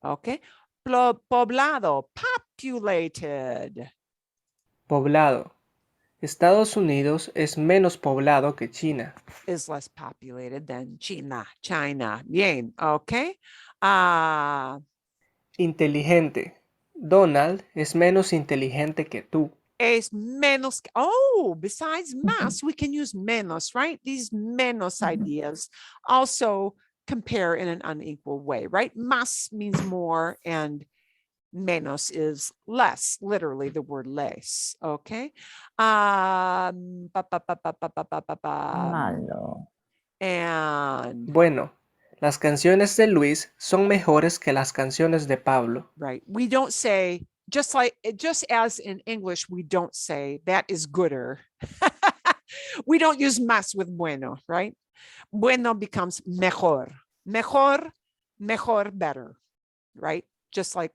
Okay. Poblado, populated. Poblado. Estados Unidos es menos poblado que China. Is less populated than China. Bien, okay. Inteligente. Donald es menos inteligente que tú. Es menos. Besides más, we can use menos, right? These menos ideas also compare in an unequal way, right? Más means more and menos is less, literally the word less, okay? Malo. And Bueno, las canciones de Luis son mejores que las canciones de Pablo. right, we don't say just as in English, we don't say that is gooder. We don't use más with bueno, right? Bueno becomes mejor. Mejor, better, right? Just like,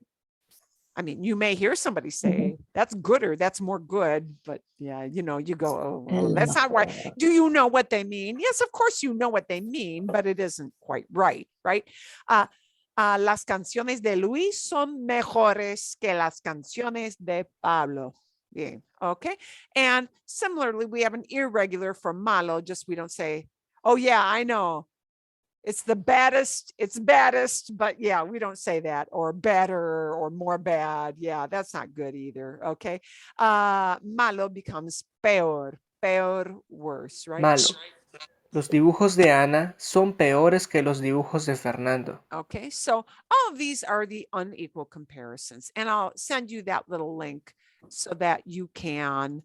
I mean, you may hear somebody say, that's gooder, that's more good, but yeah, you go, oh, well, that's not right. Do you know what they mean? Yes, of course you know what they mean, but it isn't quite right, right? Las canciones de Luis son mejores que las canciones de Pablo. Bien, okay. And similarly, we have an irregular for malo, just we don't say, oh yeah, I know. It's the baddest, but yeah, we don't say that, or better or more bad. Yeah, that's not good either. Okay. Malo becomes peor, worse, right? Malo. Los dibujos de Ana son peores que los dibujos de Fernando. Okay, so all of these are the unequal comparisons, and I'll send you that little link so that you can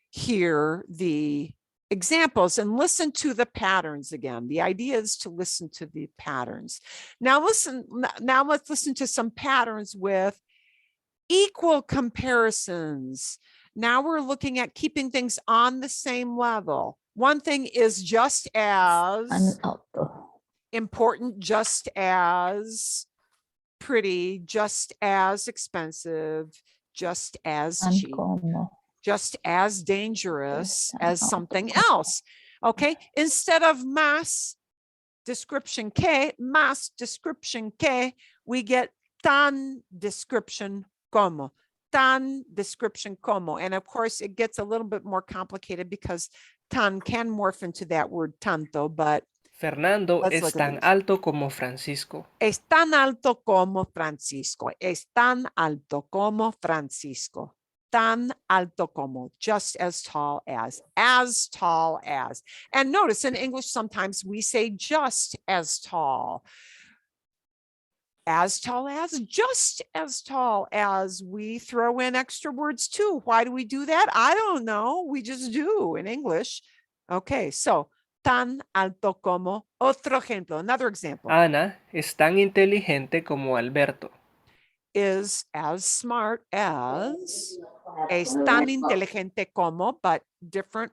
hear the examples and listen to the patterns again. The idea is to listen to the patterns. Now let's listen to some patterns with equal comparisons. Now we're looking at keeping things on the same level. One thing is just as important, just as pretty, just as expensive, just as cheap, just as dangerous as something else. Okay, instead of más description que, we get tan description como. Tan description como. And of course, it gets a little bit more complicated because tan can morph into that word tanto, but Fernando es tan alto como Francisco. Es tan alto como Francisco. Es tan alto como Francisco. Tan alto como, just as tall as, as tall as. And notice in English, sometimes we say just as tall. As tall as, just as tall as. We throw in extra words too. Why do we do that? I don't know. We just do in English. Okay, so tan alto como. Otro ejemplo, another example. Ana es tan inteligente como Alberto. Is as smart as, es tan inteligente como, but different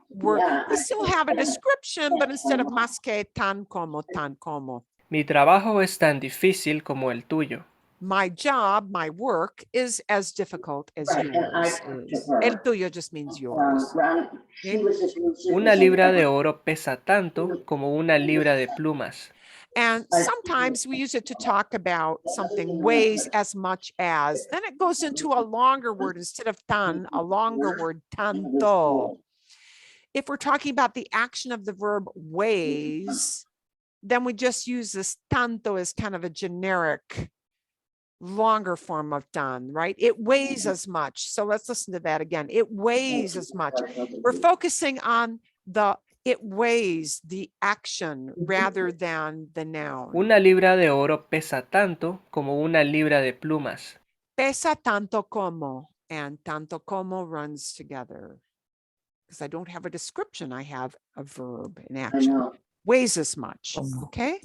word. We still have a description, but instead of más que, tan como, tan como. Mi trabajo es tan difícil como el tuyo. My job, my work is as difficult as yours is. El tuyo just means yours. Okay? Una libra de oro pesa tanto como una libra de plumas. And sometimes we use it to talk about something weighs as much as. Then it goes into a longer word instead of tan, a longer word, tanto. If we're talking about the action of the verb weighs, then we just use this tanto as kind of a generic, longer form of tan, right? It weighs as much. So let's listen to that again. It weighs as much. We're focusing on it weighs the action rather than the noun. Una libra de oro pesa tanto como una libra de plumas. Pesa tanto como, and tanto como runs together. Because I don't have a description, I have a verb in action. Weighs as much, okay?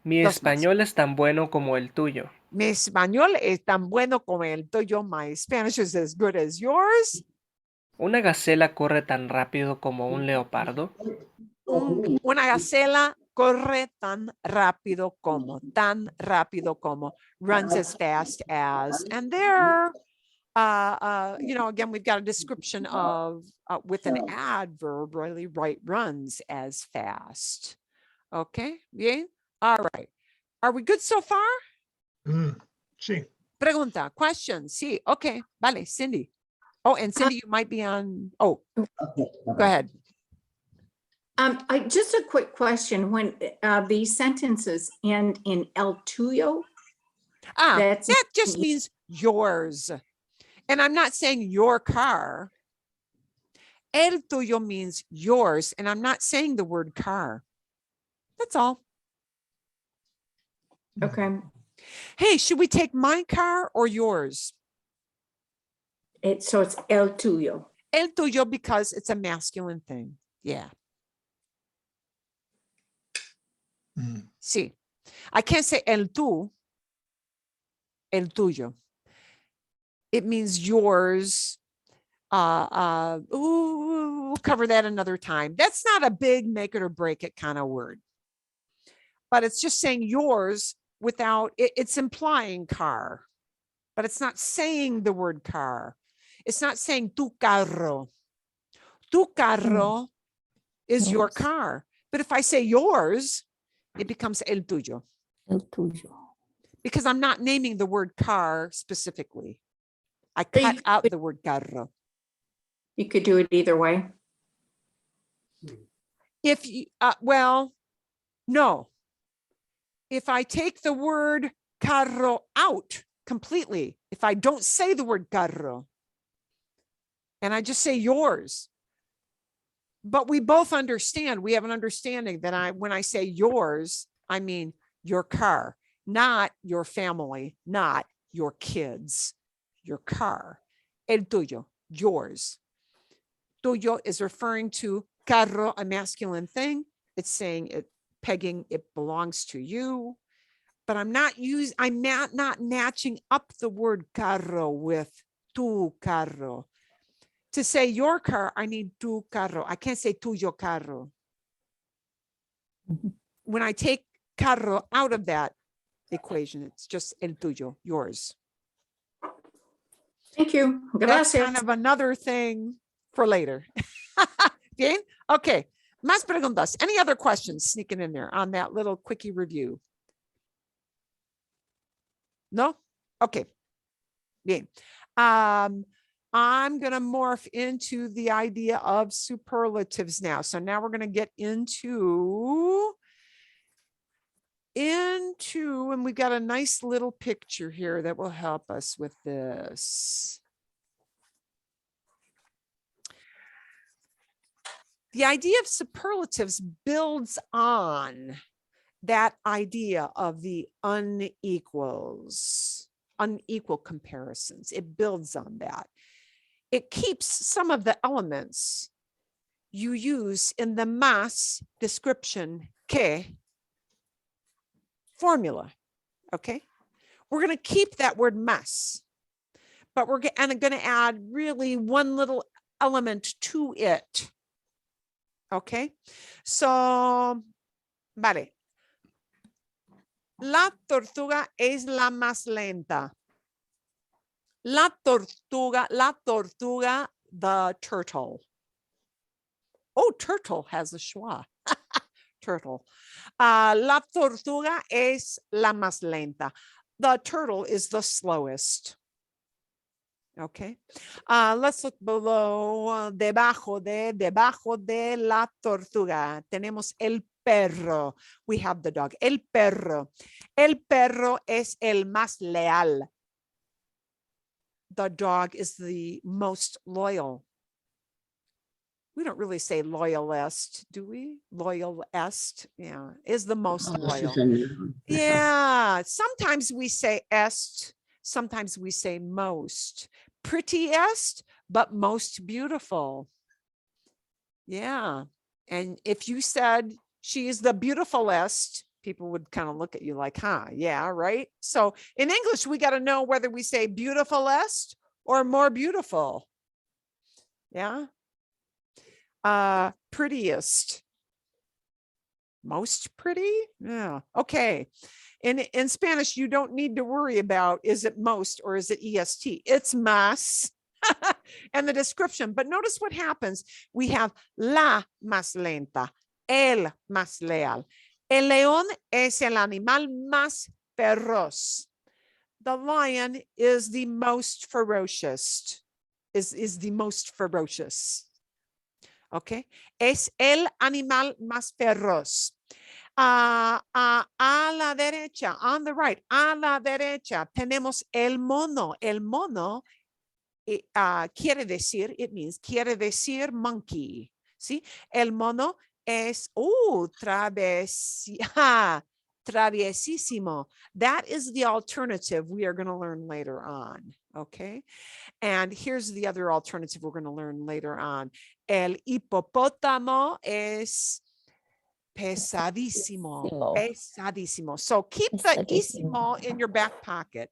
Mi español es tan bueno como el tuyo. Mi español es tan bueno como el tuyo. My Spanish is as good as yours. ¿Una gacela corre tan rápido como un leopardo? Una gacela corre tan rápido como, runs as fast as. And there, again, we've got a description of, with an adverb, really, right, runs as fast. Okay, bien? All right. Are we good so far? Sí. Pregunta, question, sí, okay, vale, Cindy. Oh, and Cindy, you might be on, go ahead. Just a quick question. When these sentences end in el tuyo, that just means yours. And I'm not saying your car. El tuyo means yours, and I'm not saying the word car. That's all. Okay. Hey, should we take my car or yours? So it's el tuyo. El tuyo because it's a masculine thing. Yeah. Sí. I can't say el tú. el tuyo. It means yours. We'll cover that another time. That's not a big make it or break it kind of word, but it's just saying yours without it's implying car, but it's not saying the word car. It's not saying tu carro. Tu carro is your car. But if I say yours, it becomes el tuyo. El tuyo. Because I'm not naming the word car specifically. I cut out the word carro. You could do it either way. If you, well, no. If I take the word carro out completely, if I don't say the word carro, and I just say yours, but we both understand, we have an understanding that when I say yours, I mean your car, not your family, not your kids, your car. El tuyo, yours. Tuyo is referring to carro, a masculine thing. It's saying it, pegging, it belongs to you. But I'm not matching up the word carro with tu carro. To say your car, I need tu carro. I can't say tuyo carro. When I take carro out of that equation, it's just el tuyo, yours. Thank you. That's Gracias. kind of another thing for later. Bien? Okay. Más preguntas. Any other questions sneaking in there on that little quickie review? No? Okay. Bien. I'm going to morph into the idea of superlatives now. So now we're going to get into, and we've got a nice little picture here that will help us with this. The idea of superlatives builds on that idea of the unequal comparisons. It builds on that. It keeps some of the elements you use in the más description que formula. Okay, we're going to keep that word más, but we're going to add really one little element to it. Okay, so, vale. La tortuga es la más lenta. La tortuga, the turtle. Oh, turtle has a schwa. Turtle. La tortuga es la más lenta. The turtle is the slowest. Okay. Let's look below. Debajo de la tortuga. Tenemos el perro. We have the dog. El perro. El perro es el más leal. The dog is the most loyal. We don't really say loyalist, do we? Loyalist, yeah, is the most loyal. Yeah, sometimes we say est, sometimes we say most. Prettiest, but most beautiful. Yeah, and if you said she is the beautifulest, people would kind of look at you like, huh, yeah, right? So in English, we got to know whether we say beautifulest or more beautiful. Yeah. Prettiest. Most pretty? Yeah. Okay. In Spanish, you don't need to worry about is it most or is it est? It's más and the description. But notice what happens. We have la más lenta, el más leal. El león es el animal más feroz. The lion is the most ferocious. Is the most ferocious. Okay. Es el animal más feroz. A la derecha, on the right, a la derecha, tenemos el mono. El mono quiere decir, it means, quiere decir monkey. ¿Sí? El mono es, traviesísimo. That is the alternative we are going to learn later on. Okay. And here's the other alternative we're going to learn later on. El hipopótamo es pesadísimo. Pesadísimo. So keep the ísimo in your back pocket.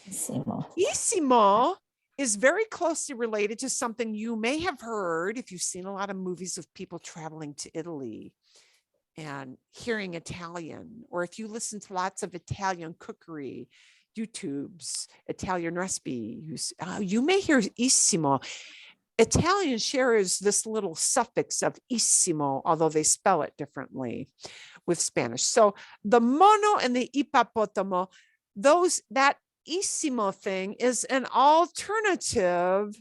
Isimo is very closely related to something you may have heard if you've seen a lot of movies of people traveling to Italy and hearing Italian, or if you listen to lots of Italian cookery, YouTube's Italian recipes, you may hear isimo. Italian shares this little suffix of isimo, although they spell it differently with Spanish. So the mono and the ippopotamo, that isimo thing is an alternative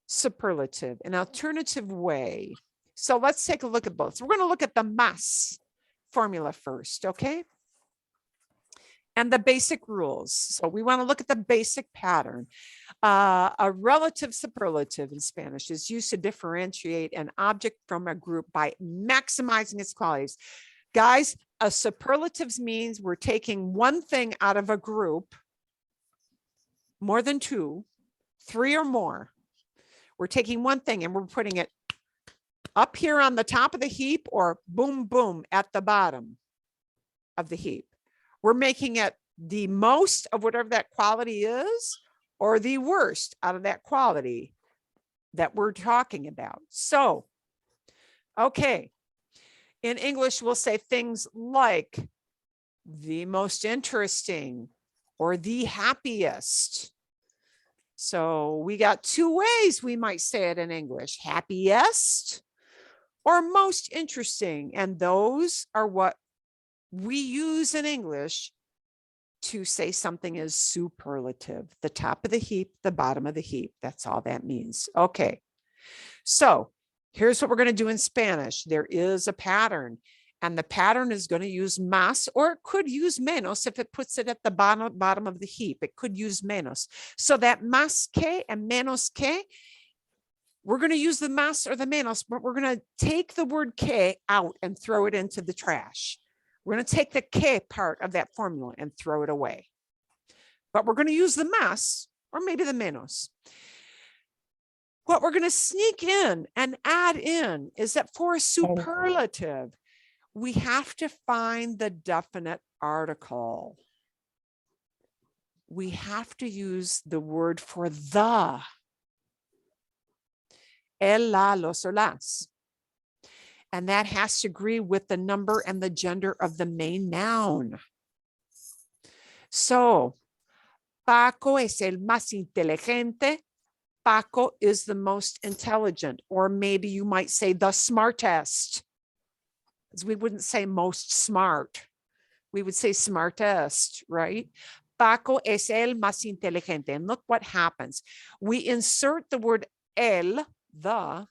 superlative, an alternative way. So let's take a look at both. So we're going to look at the mas formula first, okay? And the basic rules. So we want to look at the basic pattern. A relative superlative in Spanish is used to differentiate an object from a group by maximizing its qualities. Guys, a superlatives means we're taking one thing out of a group, more than two, three or more. We're taking one thing and we're putting it up here on the top of the heap or boom, boom at the bottom of the heap. We're making it the most of whatever that quality is or the worst out of that quality that we're talking about. So, okay. In English, we'll say things like the most interesting or the happiest. So we got two ways we might say it in English, happiest or most interesting. And those are what we use in English to say something is superlative, the top of the heap, the bottom of the heap. That's all that means. Okay. So here's what we're going to do in Spanish. There is a pattern, and the pattern is going to use más, or it could use menos if it puts it at the bottom of the heap. It could use menos. So that más que and menos que, we're going to use the más or the menos, but we're going to take the word que out and throw it into the trash. We're going to take the que part of that formula and throw it away. But we're going to use the más or maybe the menos. What we're going to sneak in and add in is that for a superlative, we have to find the definite article. We have to use the word for the. El, la, los, or las. And that has to agree with the number and the gender of the main noun. So, Paco es el más inteligente. Paco is the most intelligent, or maybe you might say the smartest. Because we wouldn't say most smart. We would say smartest, right? Paco es el más inteligente. And look what happens. We insert the word el, the,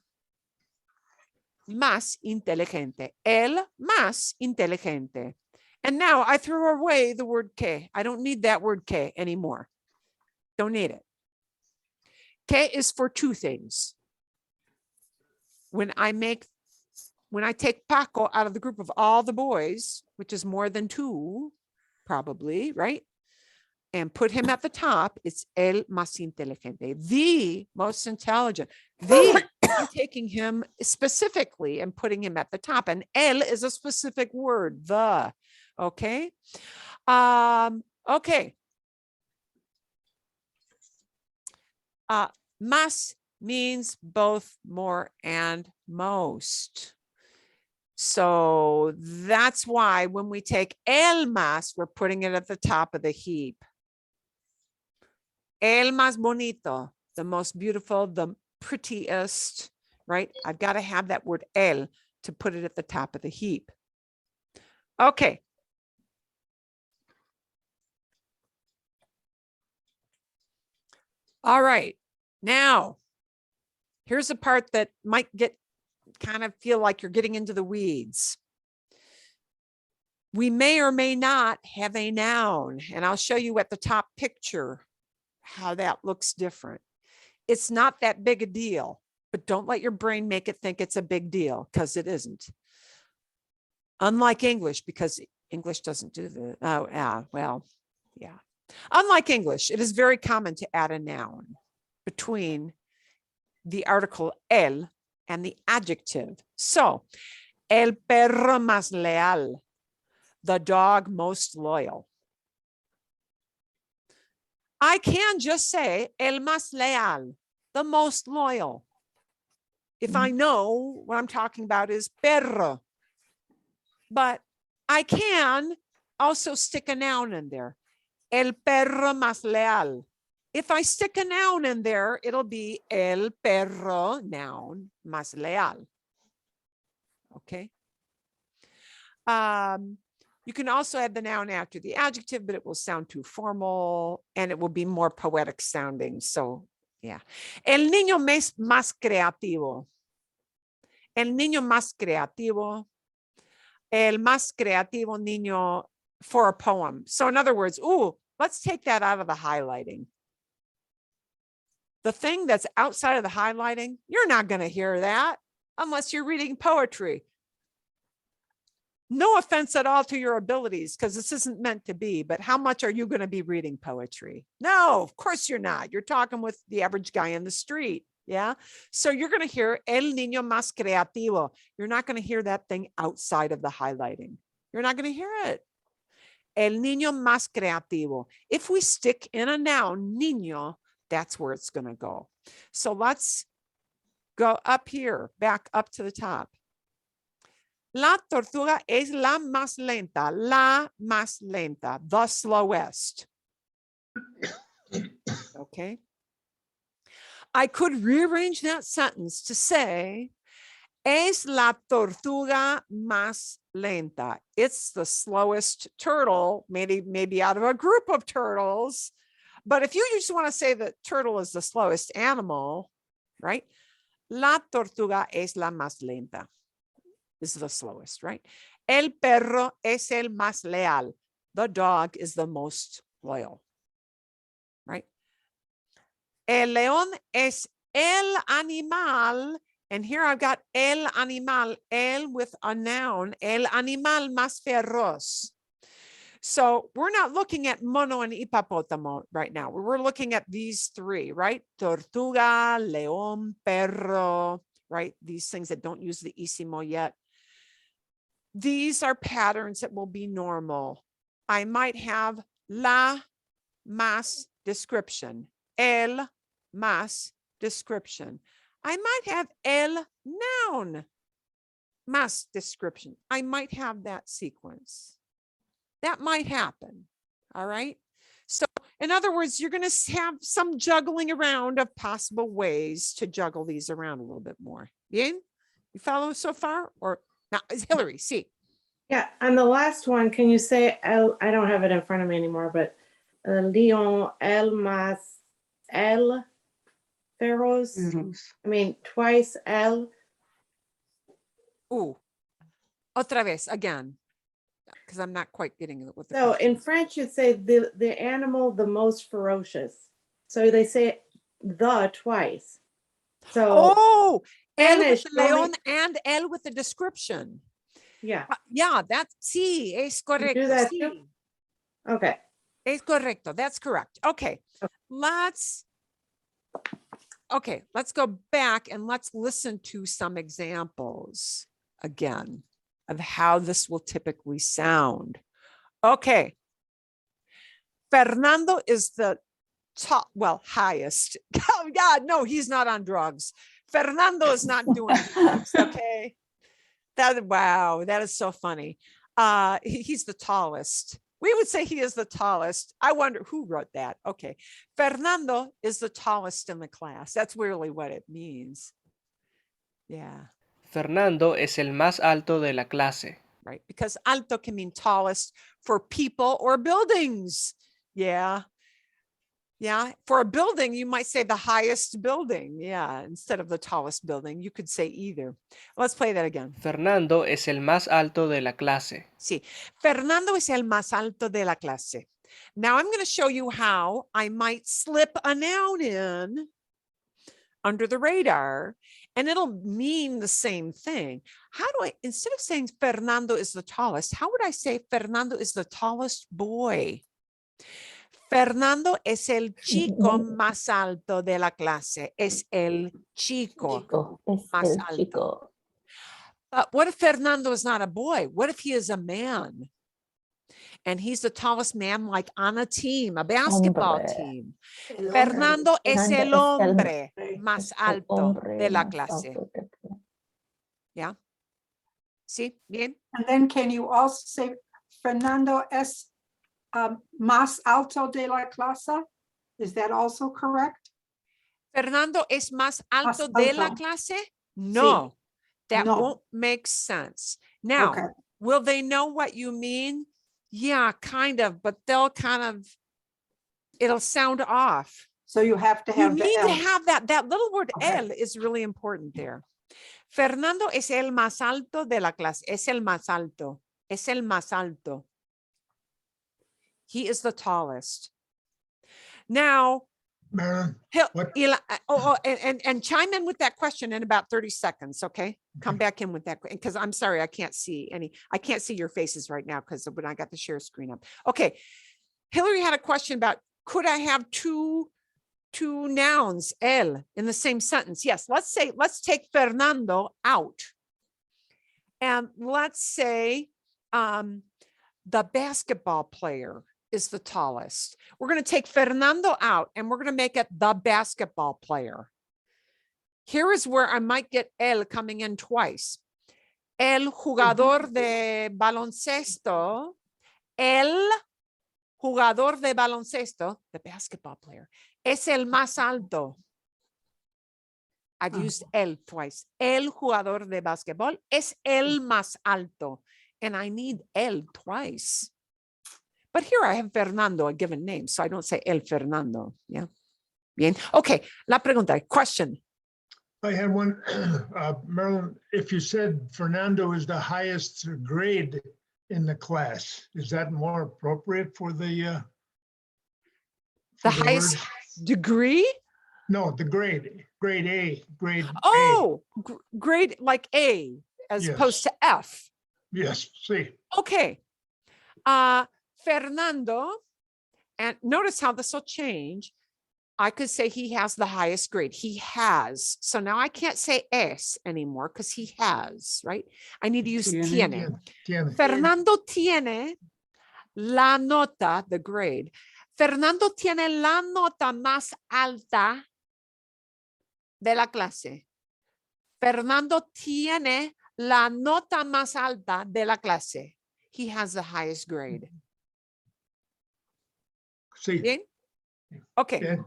más inteligente. El más inteligente. And now I throw away the word que. I don't need that word que anymore. Don't need it. Que is for two things. When I take Paco out of the group of all the boys, which is more than two, probably, right? And put him at the top, it's el más inteligente, the most intelligent. The, I'm taking him specifically and putting him at the top. And el is a specific word, the, okay? Okay. Más means both more and most. So that's why when we take el más, we're putting it at the top of the heap. El más bonito, the most beautiful, the prettiest, right? I've got to have that word el to put it at the top of the heap. Okay. All right. Now, here's a part that might kind of feel like you're getting into the weeds. We may or may not have a noun, and I'll show you at the top picture how that looks different. It's not that big a deal, but don't let your brain make it think it's a big deal, because it isn't. Unlike English, because English doesn't do the, Unlike English, it is very common to add a noun between the article el and the adjective. So, el perro más leal, the dog most loyal. I can just say el más leal, the most loyal. If I know what I'm talking about is perro. But I can also stick a noun in there. El perro más leal. If I stick a noun in there, it'll be el perro, noun, más leal. Okay. You can also add the noun after the adjective, but it will sound too formal and it will be more poetic sounding. So, yeah. El niño más creativo. El niño más creativo. El más creativo niño for a poem. So, in other words, let's take that out of the highlighting. The thing that's outside of the highlighting, you're not going to hear that unless you're reading poetry. No offense at all to your abilities, because this isn't meant to be, but how much are you going to be reading poetry? No, of course you're not. You're talking with the average guy in the street. Yeah. So you're going to hear el niño más creativo. You're not going to hear that thing outside of the highlighting. You're not going to hear it. El niño más creativo. If we stick in a noun, niño, that's where it's going to go. So let's go up here, back up to the top. La tortuga es la más lenta, the slowest. Okay. I could rearrange that sentence to say, es la tortuga más lenta. It's the slowest turtle, maybe out of a group of turtles. But if you just want to say that turtle is the slowest animal, right? La tortuga es la más lenta. This is the slowest, right? El perro es el más leal. The dog is the most loyal, right? El león es el animal. And here I've got el animal, el with a noun, el animal más feroz. So we're not looking at mono and hipopótamo right now. We're looking at these three, right? Tortuga, león, perro, right? These things that don't use the ísimo yet. These are patterns that will be normal. I might have la más description, el más description. I might have el noun más description. I might have that sequence. That might happen. All right. So in other words, you're going to have some juggling around of possible ways to juggle these around a little bit more. Bien? You follow so far? Or now, Hillary, see. Yeah, and the last one, can you say el? I don't have it in front of me anymore, but Leon el más el feroz. I mean, twice el. Otra vez, again, because I'm not quite getting it with the So question. in French, you'd say the animal the most ferocious. So they say the twice. So el with Spanish, the león and el with the description. Yeah. Yeah, that's sí, es correcto. You do that Sí. too? Okay. Es correcto. That's correct. Okay. Let's go back and let's listen to some examples again of how this will typically sound. Okay. Fernando is the top, highest. Oh God, no, he's not on drugs. Fernando is not doing drugs. Okay. That is so funny. He's the tallest. We would say he is the tallest. I wonder who wrote that. Okay. Fernando is the tallest in the class. That's really what it means. Yeah. Fernando es el más alto de la clase. Right. Because alto can mean tallest for people or buildings. Yeah. Yeah. For a building, you might say the highest building. Yeah. Instead of the tallest building, you could say either. Let's play that again. Fernando es el más alto de la clase. Sí. Fernando es el más alto de la clase. Now I'm going to show you how I might slip a noun in under the radar and it'll mean the same thing. How do I, instead of saying Fernando is the tallest, how would I say Fernando is the tallest boy? Fernando es el chico más alto de la clase. Es el chico más alto. But what if Fernando is not a boy? What if he is a man? And he's the tallest man like on a team, a basketball Hombre. team. Fernando es el hombre más alto de la clase. Yeah. Sí, bien. And then can you also say Fernando es más alto de la clase? Is that also correct? Fernando es más alto Más de la alto. clase? No, that No. won't make sense. Now, Okay. will they know what you mean? Yeah, kind of, but they'll kind of, it'll sound off. So you have to You have the need to L. have that little word Okay. el is really important there. Fernando es el más alto de la clase. Es el más alto. Es el más alto. He is the tallest. Now, Marilyn, and chime in with that question in about 30 seconds, okay? Come back in with that, because I'm sorry, I can't see your faces right now because when I got the share screen up. Okay, Hillary had a question about, could I have two nouns, el, in the same sentence? Yes, let's take Fernando out. And let's say the basketball player is the tallest. We're going to take Fernando out and we're going to make it the basketball player. Here is where I might get el coming in twice. El jugador de baloncesto, el jugador de baloncesto, the basketball player, es el más alto. I've used el twice. El jugador de básquetbol es el más alto. And I need el twice. But here I have Fernando, a given name, so I don't say el Fernando. Yeah. Bien. Okay. La pregunta, question. I had one, Marilyn, if you said Fernando is the highest grade in the class, is that more appropriate for the highest word? Degree? No, the grade A, grade Oh, grade like A as Yes. opposed to F. Yes, see. Okay. Fernando, and notice how this will change. I could say he has the highest grade. He has. So now I can't say es anymore because he has, right? I need to use tiene. Tiene. Fernando tiene la nota, the grade. Fernando tiene la nota más alta de la clase. Fernando tiene la nota más alta de la clase. He has the highest grade. Sí. Bien? Okay. Bien.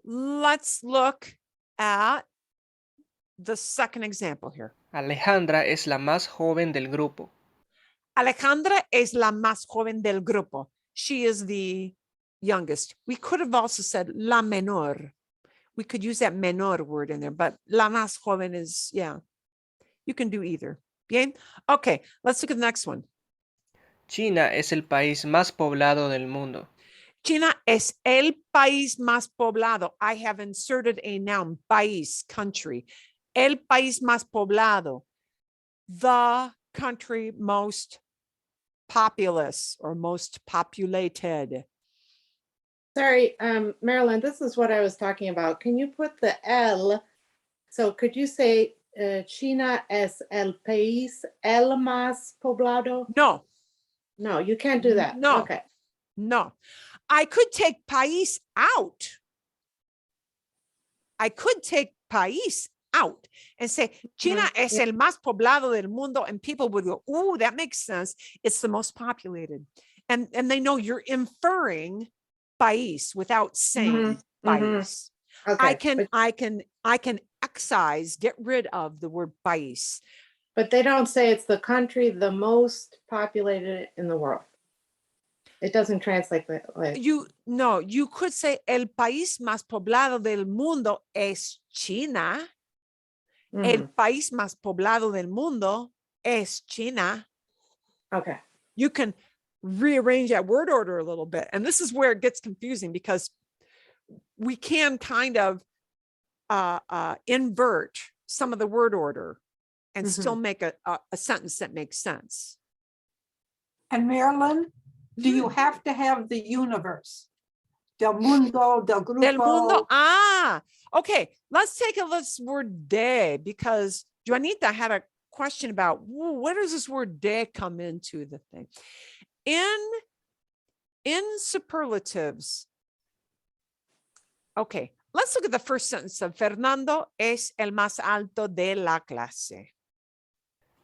Let's look at the second example here. Alejandra es la más joven del grupo. Alejandra es la más joven del grupo. She is the youngest. We could have also said la menor. We could use that menor word in there, but la más joven is, yeah. You can do either. Bien? Okay, let's look at the next one. China es el país más poblado del mundo. China es el país más poblado. I have inserted a noun, país, country. El país más poblado. The country most populous or most populated. Sorry, Marilyn, this is what I was talking about. Can you put the L? So could you say China es el país el más poblado? No. No, you can't do that. No. Okay. No. I could take país out. I could take país out and say, China es el más poblado del mundo. And people would go, ooh, that makes sense. It's the most populated. And they know you're inferring país without saying país. Okay. I can excise, get rid of the word país. But they don't say it's the country the most populated in the world. It doesn't translate like you could say el país más poblado del mundo es China. El país más poblado del mundo es China. Okay. You can rearrange that word order a little bit. And this is where it gets confusing because we can kind of invert some of the word order and still make a sentence that makes sense. And Marilyn, do you have to have the universe? Del mundo, del grupo. Del mundo. Okay. Let's take this word de because Juanita had question about where does this word de come into the thing? In superlatives. Okay, let's look at the first sentence of Fernando es el más alto de la clase.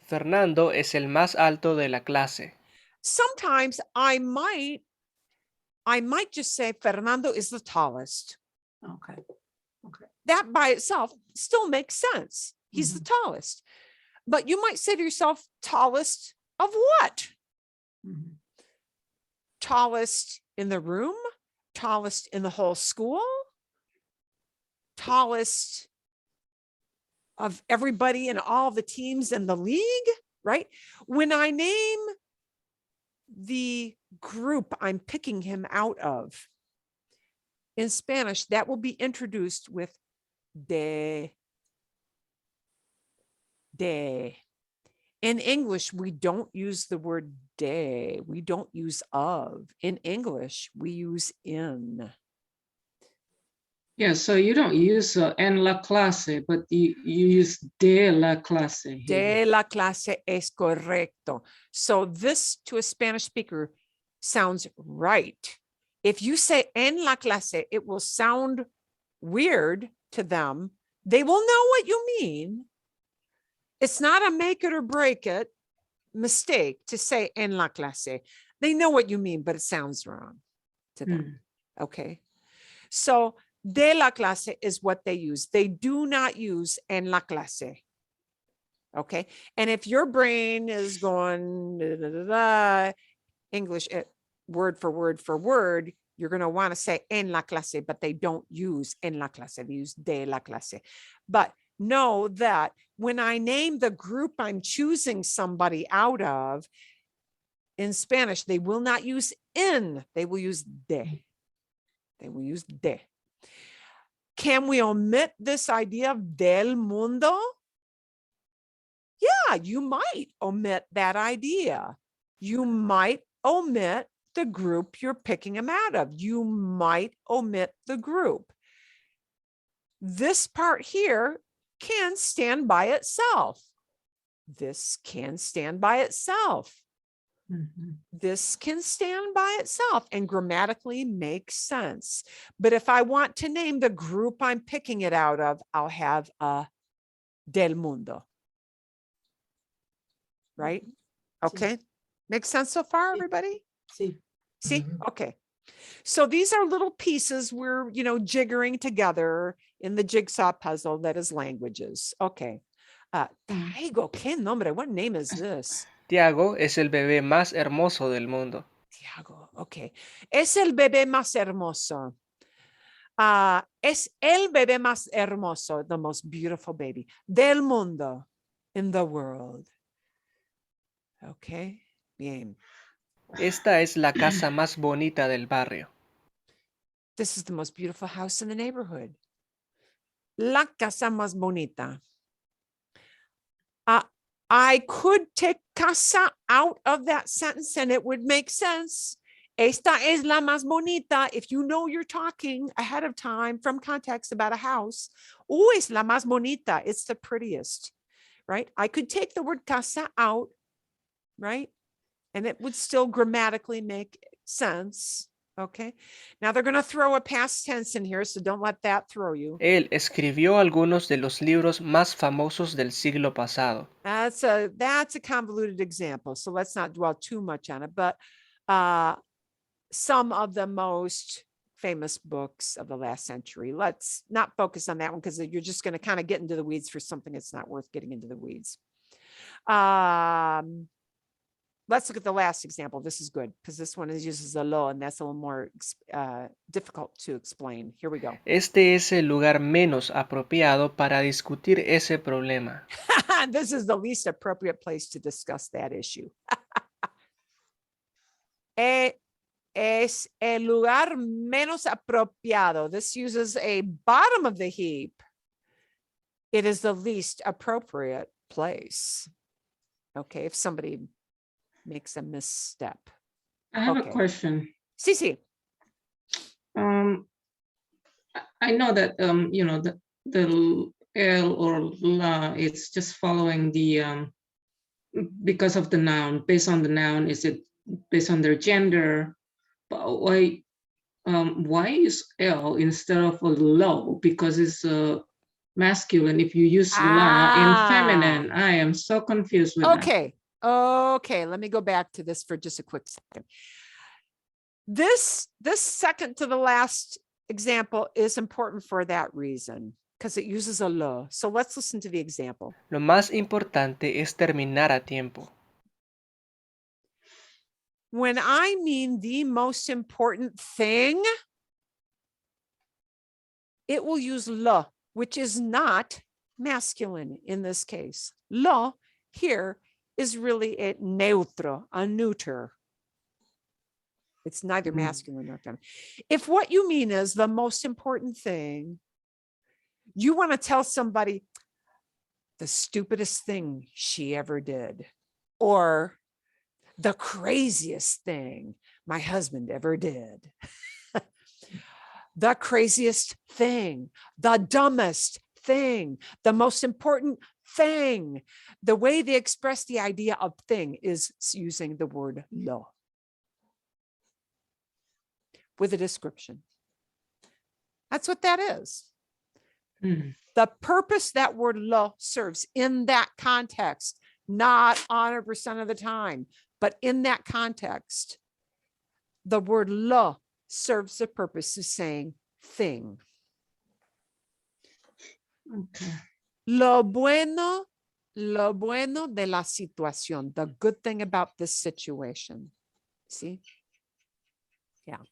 Fernando es el más alto de la clase. Sometimes I might just say Fernando is the tallest. Okay. That by itself still makes sense. He's the tallest. But you might say to yourself, tallest of what? Tallest in the room? Tallest in the whole school? Tallest of everybody in all the teams in the league, right? When I name the group I'm picking him out of, in Spanish, that will be introduced with de. In English, we don't use the word de. We don't use of. In English, we use in. Yeah, so you don't use en la clase, but you use de la clase. De la clase es correcto. So this to a Spanish speaker sounds right. If you say en la clase, it will sound weird to them. They will know what you mean. It's not a make it or break it mistake to say en la clase. They know what you mean, but it sounds wrong to them. Okay. So de la clase is what they use. They do not use en la clase. Okay. And if your brain is going English word for word, you're going to want to say en la clase, but they don't use en la clase. They use de la clase. But know that when I name the group I'm choosing somebody out of, in Spanish, they will not use in, they will use de. They will use de. Can we omit this idea of del mundo? Yeah, you might omit that idea. You might omit the group you're picking them out of. You might omit the group. This part here can stand by itself. This can stand by itself. This can stand by itself and grammatically make sense. But if I want to name the group I'm picking it out of, I'll have a del mundo. Right? Okay. Makes sense so far, everybody? See? Okay. So these are little pieces we're, jiggering together in the jigsaw puzzle that is languages. Okay. Tiago, ¿qué nombre? What name is this? Tiago es el bebé más hermoso del mundo. Tiago, okay. Es el bebé más hermoso. Es el bebé más hermoso, the most beautiful baby del mundo, in the world. Okay, bien. Esta es la casa más bonita del barrio. This is the most beautiful house in the neighborhood. La casa más bonita. I could take casa out of that sentence and it would make sense. Esta es la más bonita. If you know you're talking ahead of time from context about a house, es la más bonita. It's the prettiest, right? I could take the word casa out, right? And it would still grammatically make sense. Okay. Now they're going to throw a past tense in here, so don't let that throw you. Él escribió algunos de los libros más famosos del siglo pasado. That's a convoluted example, so let's not dwell too much on it, but some of the most famous books of the last century. Let's not focus on that one because you're just going to kind of get into the weeds for something that's not worth getting into the weeds. Let's look at the last example. This is good because this one uses a lo, and that's a little more difficult to explain. Here we go. Este es el lugar menos apropiado para discutir ese problema. This is the least appropriate place to discuss that issue. Es el lugar menos apropiado. This uses a bottom of the heap. It is the least appropriate place. Okay, if somebody makes a misstep. I have a question. Sí. I know that the el or la, it's just following the because of the noun, based on the noun, is it based on their gender? But why is L instead of a lo? Because it's masculine. If you use la in feminine, I am so confused with that. Okay, let me go back to this for just a quick second. This second to the last example is important for that reason, because it uses a lo. So let's listen to the example. Lo más importante es terminar a tiempo. When I mean the most important thing, it will use lo, which is not masculine in this case. Lo here is really a neutro, a neuter. It's neither masculine nor feminine. If what you mean is the most important thing, you want to tell somebody the stupidest thing she ever did, or the craziest thing my husband ever did. The craziest thing, the dumbest thing, the most important thing. The way they express the idea of thing is using the word lo with a description. That's what that is. The purpose that word lo serves in that context, not 100% of the time, but in that context, the word lo serves the purpose of saying thing. Okay. Lo bueno de la situación, the good thing about this situation. See? Yeah.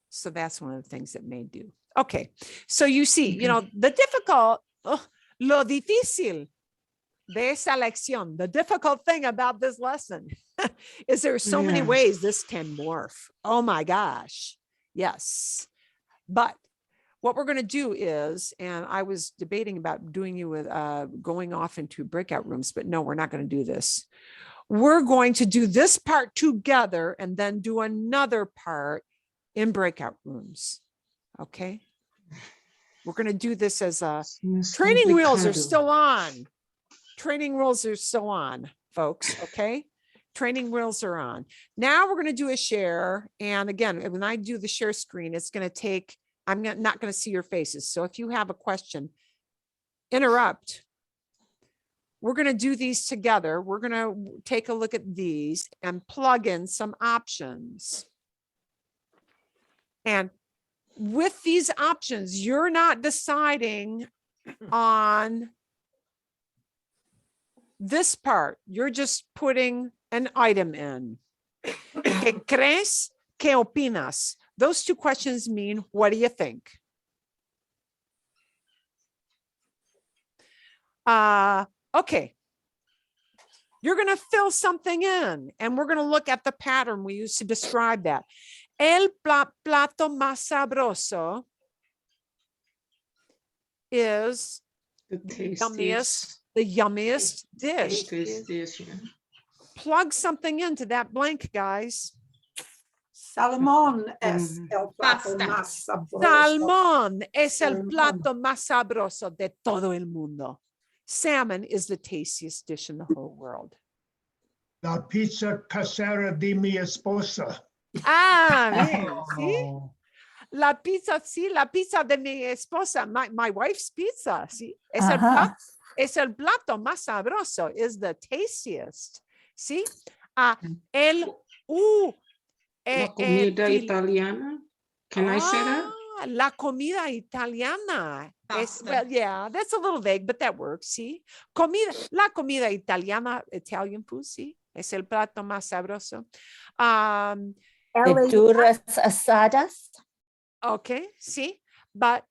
So that's one of the things that may do. Okay. So you see, you know, the difficult, lo difícil de esa lección, the difficult thing about this lesson is there are so many ways this can morph. Oh my gosh. Yes. But what we're going to do is, and I was debating about doing you with going off into breakout rooms, but no, we're not going to do this. We're going to do this part together and then do another part in breakout rooms. Okay. We're going to do this as a training wheels are still on. Training wheels are still on, folks. Okay. Training wheels are on. Now we're going to do a share. And again, when I do the share screen, it's going to take, I'm not going to see your faces. So if you have a question, interrupt. We're going to do these together. We're going to take a look at these and plug in some options. And with these options, you're not deciding on this part. You're just putting an item in. ¿Qué crees? ¿Qué opinas? Those two questions mean, what do you think? Okay. You're going to fill something in, and we're going to look at the pattern we use to describe that. El plato más sabroso is the yummiest dish. Plug something into that blank, guys. Salmón es el plato más sabroso. Salmón es el plato más sabroso de todo el mundo. Salmon is the tastiest dish in the whole world. La pizza casera de mi esposa. ¿Sí? La pizza, sí, la pizza de mi esposa, my wife's pizza, sí. Es el plato más sabroso, is the tastiest, sí. La comida italiana, can I say that? La comida italiana. Well, yeah, that's a little vague, but that works, sí. La comida italiana, Italian food, sí. Es el plato más sabroso. Verduras asadas. Okay, see, but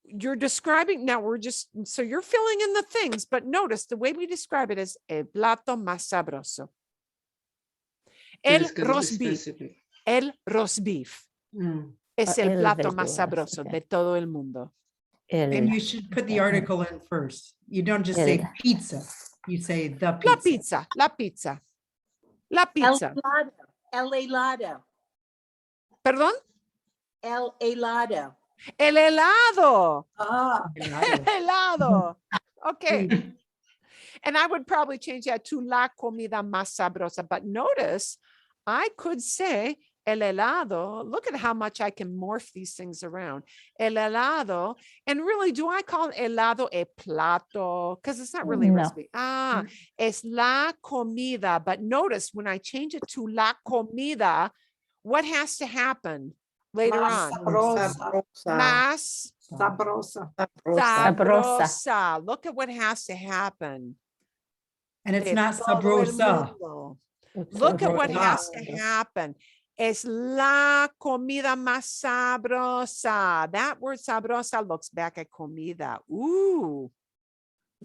you're describing, now we're just, so you're filling in the things, but notice the way we describe it is el plato más sabroso. El roast beef. El roast beef. Es el plato más sabroso de todo el mundo. And you should put the article in first. You don't just say pizza. You say the pizza. La pizza. La pizza. El helado. ¿Perdón? El helado. El helado. El helado. Okay. And I would probably change that to la comida más sabrosa. But notice, I could say el helado. Look at how much I can morph these things around. El helado. And really, do I call helado a plato? Because it's not really a No. recipe. Es la comida. But notice when I change it to la comida, what has to happen later Más on? sabrosa. Más Sabrosa. sabrosa. Look at what has to happen. And it's De not todo el sabrosa. mundo. Look at what has to Sabrosa. happen. Es la comida más sabrosa. That word sabrosa looks back at comida. Ooh.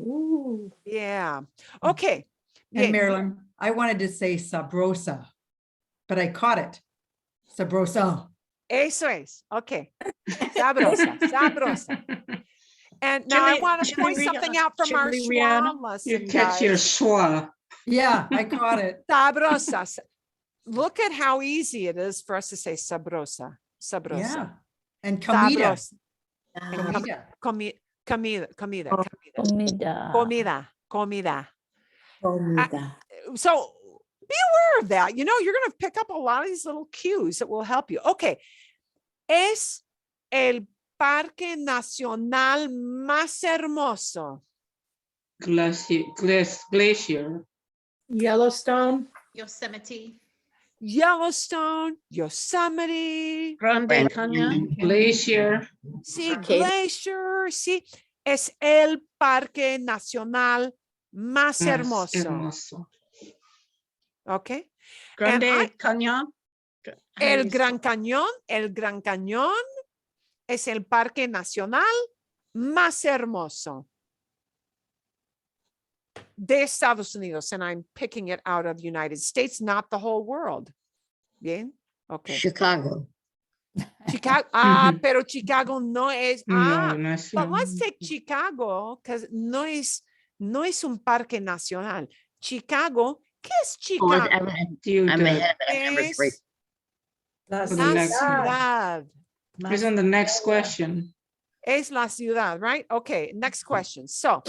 Ooh. Yeah. Okay. And Bien. Marilyn, I wanted to say sabrosa, but I caught it. Sabrosa. Eso es. Okay. Sabrosa. Sabrosa. And now I want to point something out from our Schwa lesson, You catch your guys. schwa. Yeah, I caught it. Sabrosa. Look at how easy it is for us to say sabrosa. Sabrosa. Yeah. And comida. Sabrosa. And Comida. comida. So be aware of that. You know, you're going to pick up a lot of these little cues that will help you. Okay. Es el parque nacional más hermoso. Glacier. Yellowstone. Yosemite. Yellowstone, Yosemite. Grande Canyon. Glacier. Sí, glacier. Sí, es el parque nacional más hermoso. Okay. Grande Canyon. El Gran Cañón es el parque nacional más hermoso de Estados Unidos, and I'm picking it out of the United States, not the whole world. Bien, okay. Chicago. Chicago. Pero Chicago no es. No, no es But let's take Chicago because no es un parque nacional. Chicago, ¿qué es Chicago? Es la ciudad. Is on the next question. Es la ciudad, right? Okay, next question. So,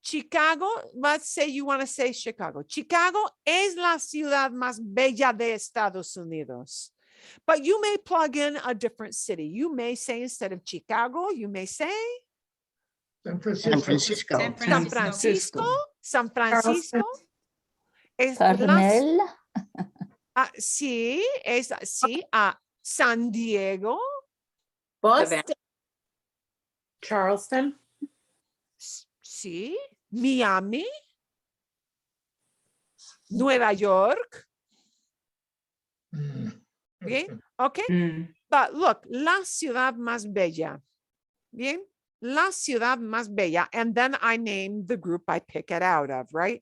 Chicago, let's say you want to say Chicago. Chicago es la ciudad más bella de Estados Unidos. But you may plug in a different city. You may say instead of Chicago, you may say San Francisco. San Francisco. Es Carmel. sí, es sí, San Diego. Boston. Charleston. Sí, Miami. Nueva York. Bien, okay. But look, la ciudad más bella. Bien, la ciudad más bella. And then I name the group I pick it out of, right?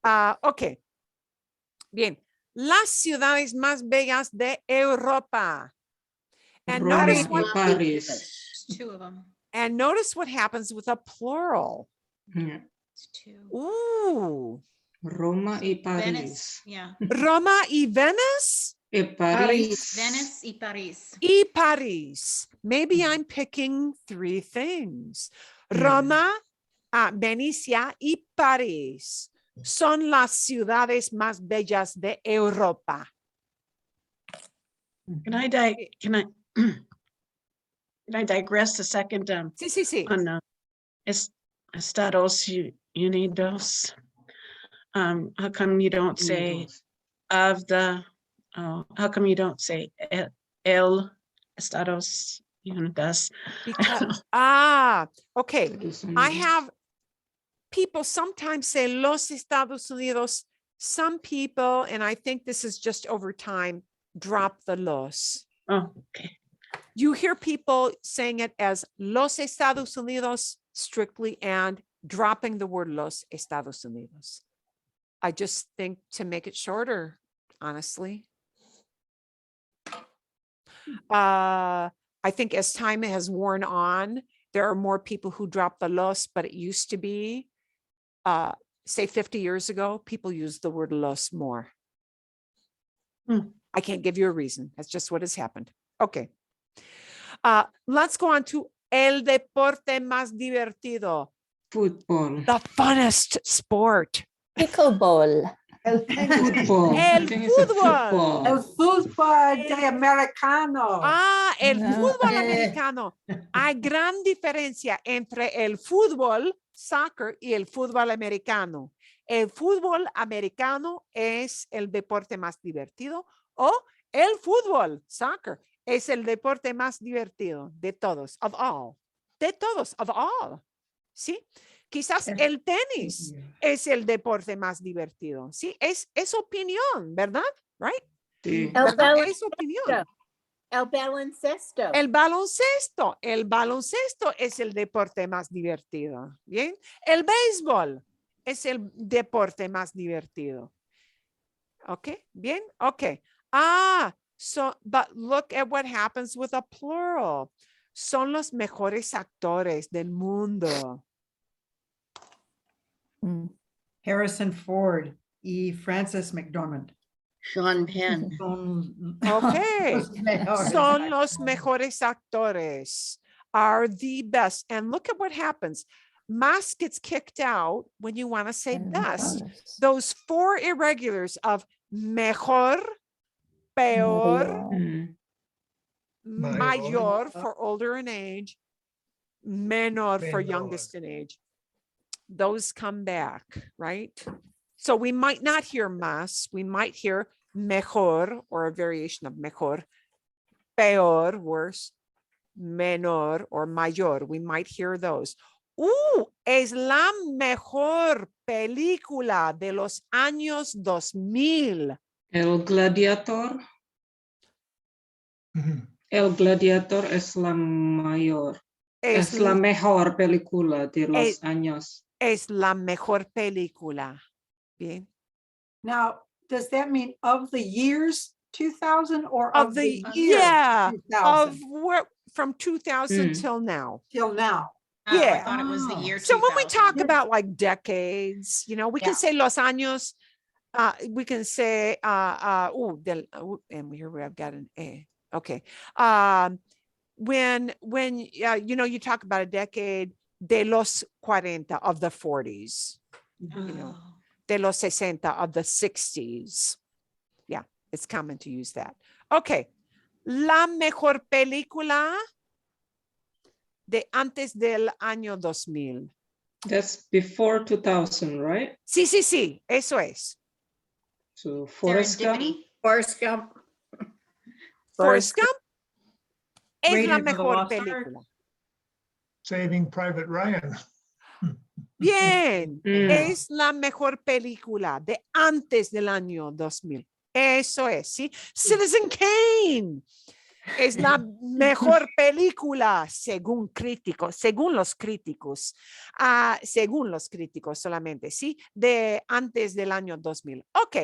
Okay. Bien, las ciudades más bellas de Europa. And notice what Two of them. And notice what happens with a plural. Yeah. It's two. Ooh. Roma y París. Venice. Yeah. Roma y Venice. Y París. Venice y Paris. Y París. Maybe I'm picking three things. Roma, Venecia y París son las ciudades más bellas de Europa. Can I digress a second? Sí. On Estados Unidos. How come you don't say of the? How come you don't say el Estados Unidos? Because, okay. I have people sometimes say Los Estados Unidos. Some people, and I think this is just over time, drop the los. Oh, okay. You hear people saying it as Los Estados Unidos strictly and dropping the word Los Estados Unidos. I just think to make it shorter, honestly. I think as time has worn on, there are more people who drop the los, but it used to be, say 50 years ago, people used the word los more. I can't give you a reason. That's just what has happened. Okay. Let's go on to el deporte más divertido. Fútbol. The funnest sport. Pickleball. El Fútbol. El ¿Quién es el fútbol. El fútbol de americano. Ah, el No. fútbol americano. Hay gran diferencia entre el fútbol, soccer, y el fútbol americano. El fútbol americano es el deporte más divertido o el fútbol, soccer, es el deporte más divertido de todos, of all. De todos, of all. ¿Sí? Quizás el tenis es el deporte más divertido. Sí, es opinión, ¿verdad? Right? Sí. ¿Verdad? Es opinión. El baloncesto. El baloncesto es el deporte más divertido. Bien. El béisbol es el deporte más divertido. Ok, bien, ok. But look at what happens with a plural. Son los mejores actores del mundo. Harrison Ford y Frances McDormand. Sean Penn. Ok. Son Son los mejores actores. Are the best. And look at what happens. Más gets kicked out when you want to say best. Those four irregulars of mejor, peor, mayor for older in age, menor for youngest in age. Those come back, right? So we might not hear más. We might hear mejor or a variation of mejor, peor, worse, menor or mayor. We might hear those. Es la mejor película de los años 2000. El Gladiator. El Gladiator es la mayor. Es la mejor película de los años. Es la mejor película. Bien. Now, does that mean of the years 2000 or Of the year yeah, 2000? of what from 2000 till now. Till now. Yeah. I thought it was the year So when we 2000. talk about like decades, you know, we can say los años, we can say, and here we have got an A. Okay. When you know, you talk about a decade, de los 40 of the 40s, you know, de los 60 of the 60s. Yeah, it's common to use that. Okay. La mejor película de antes del año 2000. That's before 2000, right? Sí, sí, sí, eso es. So Forrest Gump. Forrest Gump. Forrest Gump es Raiders la of the mejor Lost Ark. película. Saving Private Ryan. Bien, es la mejor película de antes del año 2000. Eso es, ¿sí? Citizen Kane es la mejor película según críticos, según los críticos solamente, ¿sí? De antes del año 2000. Ok,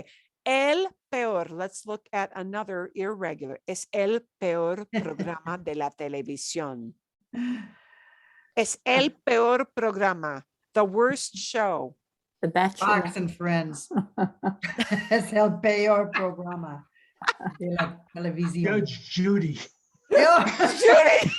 el peor, let's look at another irregular, es el peor programa de la televisión. Es el peor programa, the worst show. The Bachelor. Fox and Friends. Es el peor programa de la televisión. Judge Judy. Judy.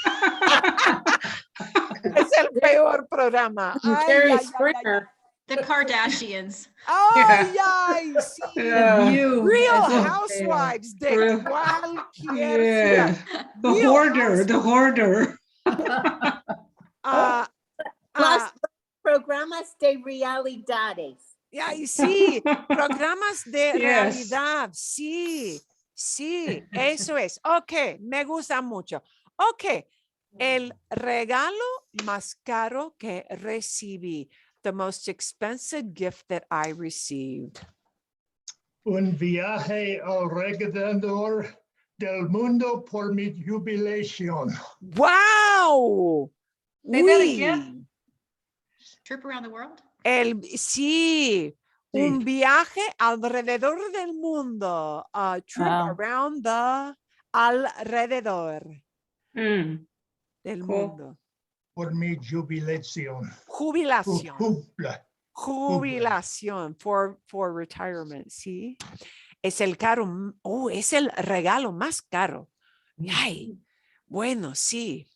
Es el peor programa. Ay, Jerry ay, ay, Springer. The Kardashians. ay, ay, sí. Yeah. Real Eso es Housewives de Real- cualquier Yeah. ciudad. The Real hoarder, the hoarder. Los programas de realidades. Ay, sí, programas de Yes. realidad, sí, sí, eso es. Ok, me gusta mucho. Ok, el regalo más caro que recibí. The most expensive gift that I received. Un viaje alrededor del mundo por mi jubilación. ¡Wow! Say that Uy, again. Trip around the world? sí, un viaje alrededor del mundo. A trip around the alrededor del Cool. mundo. Por mi jubilación. Jubilación. Jubla. Jubilación for retirement, ¿sí? Es el caro, es el regalo más caro. Ay, bueno, sí.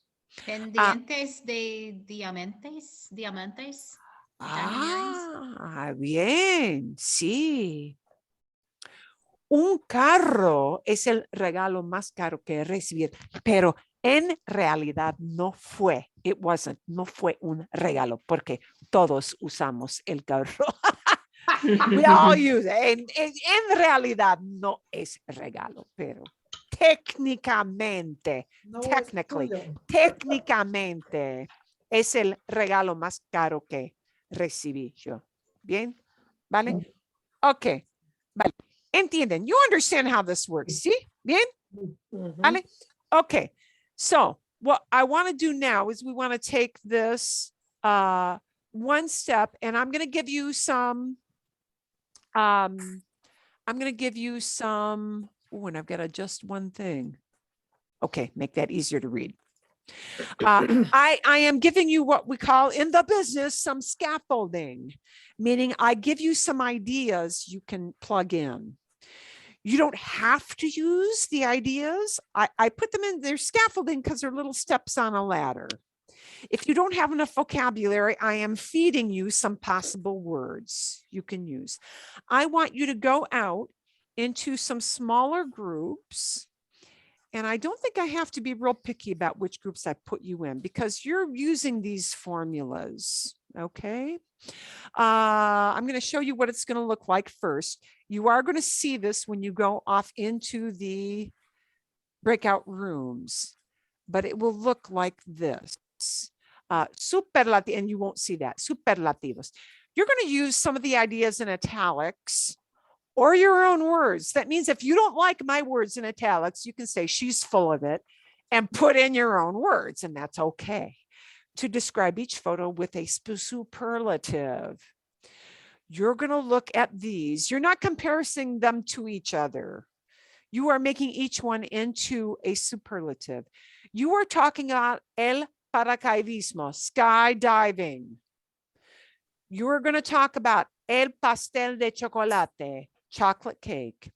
Pendientes de diamantes. Diamond earrings. Bien, sí. Un carro es el regalo más caro que recibir, pero en realidad no fue. It wasn't. No fue un regalo porque todos usamos el carro. We all use it. En realidad no es regalo, pero técnicamente, técnicamente es el regalo más caro que recibí yo. ¿Bien? ¿Vale? Ok. Vale. ¿Entienden? You understand how this works, ¿sí? ¿Bien? ¿Vale? Okay. So what I want to do now is we want to take this one step, and I'm going to give you some and I've got to adjust one thing. Okay, make that easier to read. I am giving you what we call in the business some scaffolding, meaning I give you some ideas you can plug in. You don't have to use the ideas. I put them in their scaffolding because they're little steps on a ladder. If you don't have enough vocabulary, I am feeding you some possible words you can use. I want you to go out into some smaller groups. And I don't think I have to be real picky about which groups I put you in because you're using these formulas, okay? I'm going to show you what it's going to look like first. You are going to see this when you go off into the breakout rooms, but it will look like this. Superlative, and you won't see that. Superlativos. You're going to use some of the ideas in italics or your own words. That means if you don't like my words in italics, you can say she's full of it and put in your own words, and that's okay. To describe each photo with a superlative. You're going to look at these. You're not comparing them to each other. You are making each one into a superlative. You are talking about el paracaidismo, skydiving. You're going to talk about el pastel de chocolate, chocolate cake.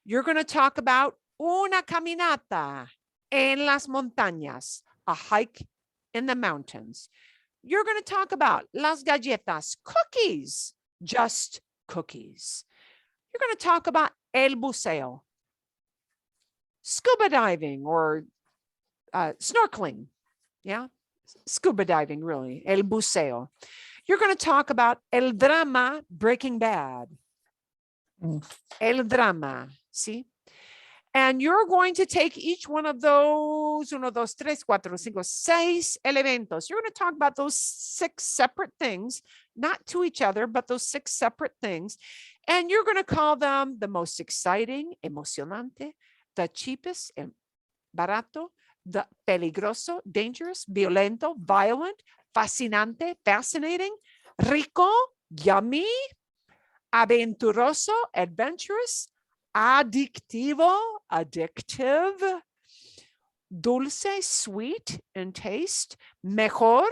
You're going to talk about una caminata en las montañas, a hike in the mountains. You're going to talk about las galletas, cookies, just cookies. You're going to talk about el buceo, scuba diving or snorkeling. Yeah, scuba diving, really, el buceo. You're going to talk about el drama, Breaking Bad. El drama, see? And you're going to take each one of those, 1, 2, 3, 4, 5, 6 elementos. You're going to talk about those 6 separate things, not to each other, but those 6 separate things. And you're going to call them the most exciting, emocionante, the cheapest, barato, the peligroso, dangerous, violento, violent, fascinante, fascinating, rico, yummy, aventuroso, adventurous, adictivo, addictive, dulce, sweet in taste, mejor,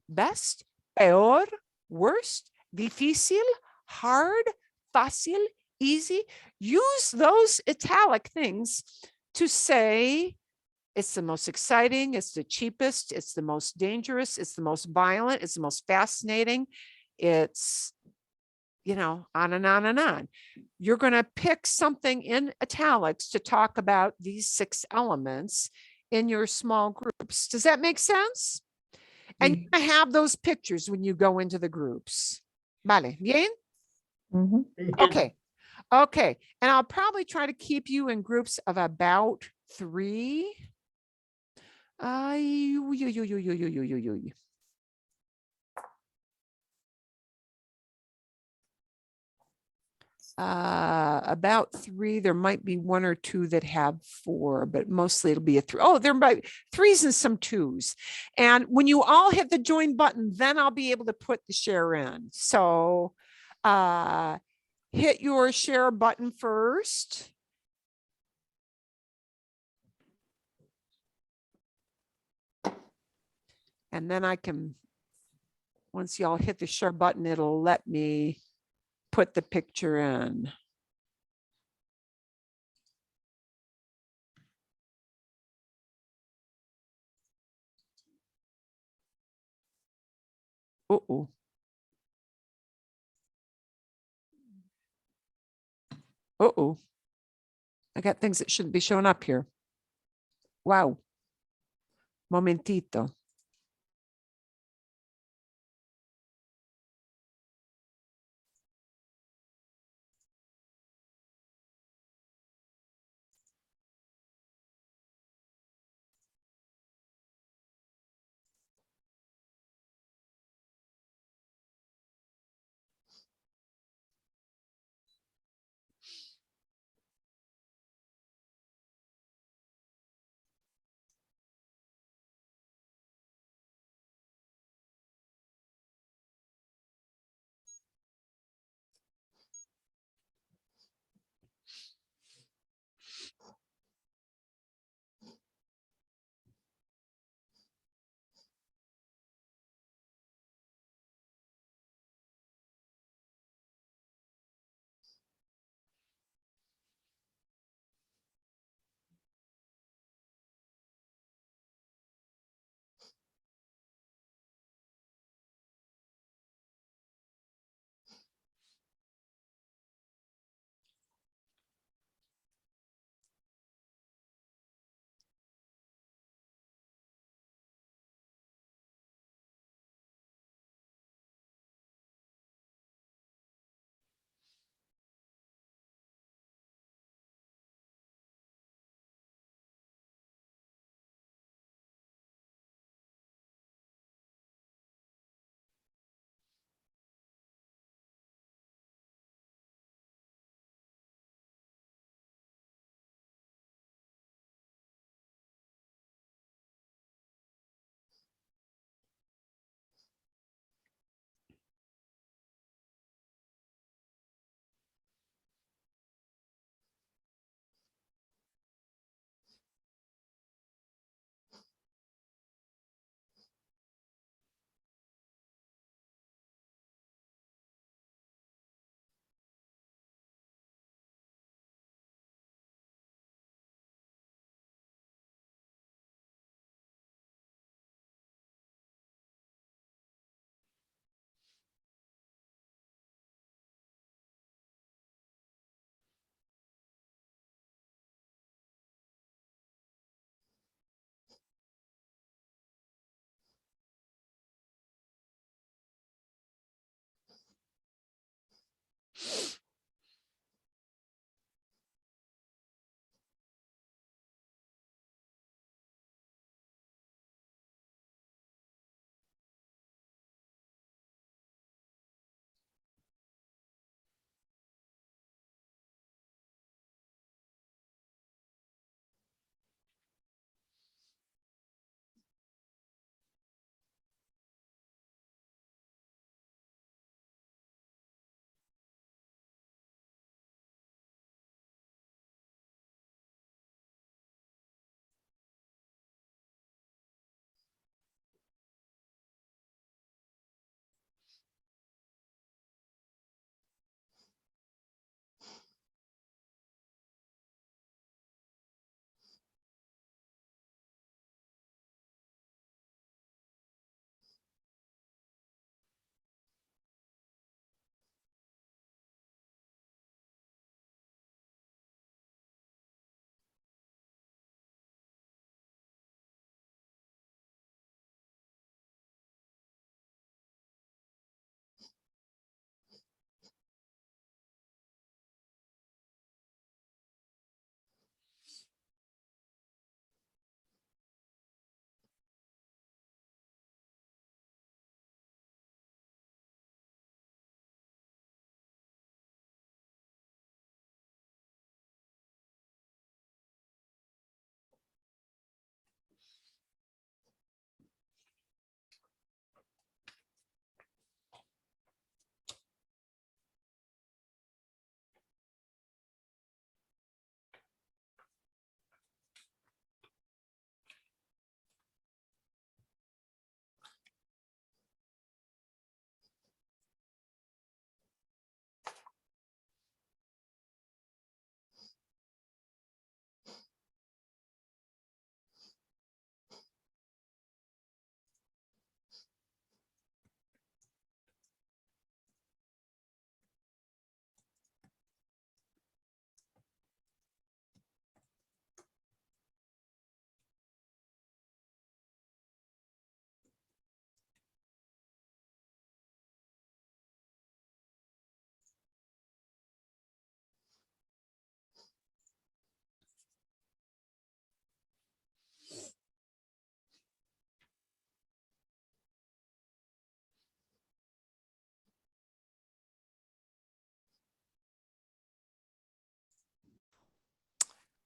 best, peor, worst, difícil, hard, fácil, easy. Use those italic things to say it's the most exciting, it's the cheapest, it's the most dangerous, it's the most violent, it's the most fascinating. It's, you know, on and on and on. You're going to pick something in italics to talk about these 6 elements in your small groups. Does that make sense? And you're going to have those pictures when you go into the groups. Vale, bien? Okay. Okay. And I'll probably try to keep you in groups of about 3. About 3. There might be 1 or 2 that have 4, but mostly it'll be a 3. Oh, there might be 3s and some 2s. And when you all hit the join button, then I'll be able to put the share in. So hit your share button first. And then I can, once y'all hit the share button, it'll let me put the picture in. Uh-oh. Uh-oh. I got things that shouldn't be showing up here. Wow. Momentito.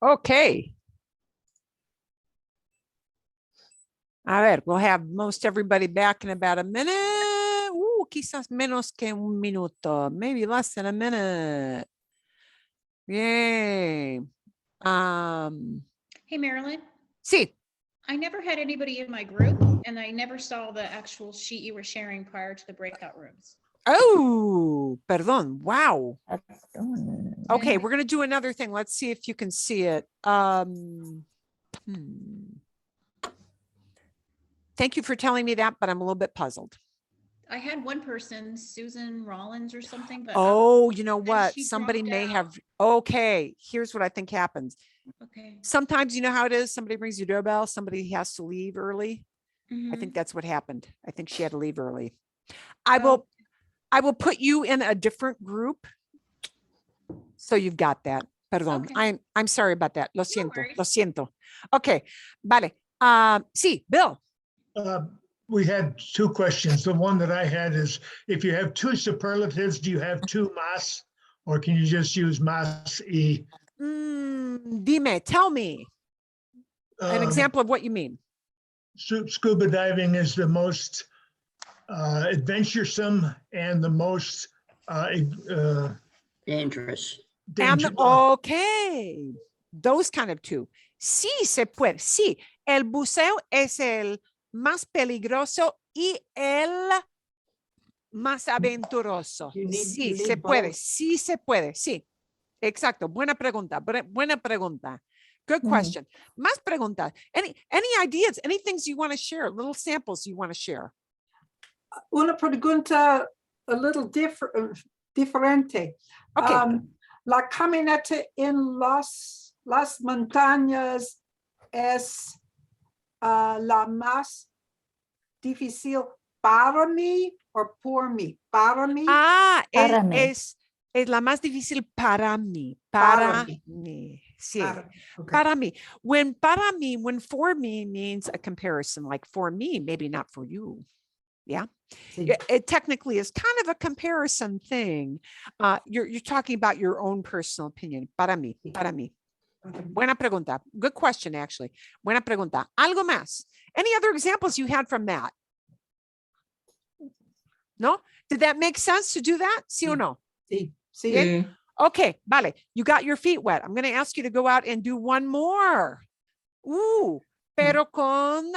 Okay. A ver, we'll have most everybody back in about a minute. Quizás menos que un minuto, maybe less than a minute. Yay. Hey, Marilyn, Sí. I never had anybody in my group and I never saw the actual sheet you were sharing prior to the breakout rooms. Oh, perdón. Wow. Okay, we're going to do another thing. Let's see if you can see it. Thank you for telling me that, but I'm a little bit puzzled. I had one person, Susan Rollins or something, but Oh, you know then what? she Somebody dropped may out. have. Okay, here's what I think happens. Okay. Sometimes you know how it is. Somebody rings your doorbell. Somebody has to leave early. I Mhm. think that's what happened. I think she had to leave early. I will put you in a different group. So you've got that. Perdón. Okay. I'm sorry about that. Lo No siento. worries. Lo siento. Okay. Vale. Sí, Bill. We had two questions. The one that I had is, if you have two superlatives, do you have two mas? Or can you just use mas y? Dime, tell me an example of what you mean. Scuba diving is the most adventuresome and the most Dangerous. Okay, those kind of two. Sí se puede. Sí, el buceo es el más peligroso y el más aventuroso. Sí se puede. Sí se puede. Sí. Exacto. Buena pregunta. Buena pregunta. Good question. Más preguntas. Any ideas? Any things you want to share? Little samples you want to share? Una pregunta a little diferente. Okay. La caminata en las montañas es la más difícil para mí o por mí. Para mí. Es la más difícil para mí. Para mí. Sí. Para mí. When for me means a comparison, like for me, maybe not for you. Yeah. It technically is kind of a comparison thing. You're talking about your own personal opinion. Para mí. Para mí. Buena pregunta. Good question, actually. Buena pregunta. Algo más. Any other examples you had from that? No? Did that make sense to do that? Sí o no? Sí. Sí. Okay, vale. You got your feet wet. I'm going to ask you to go out and do one more. Pero con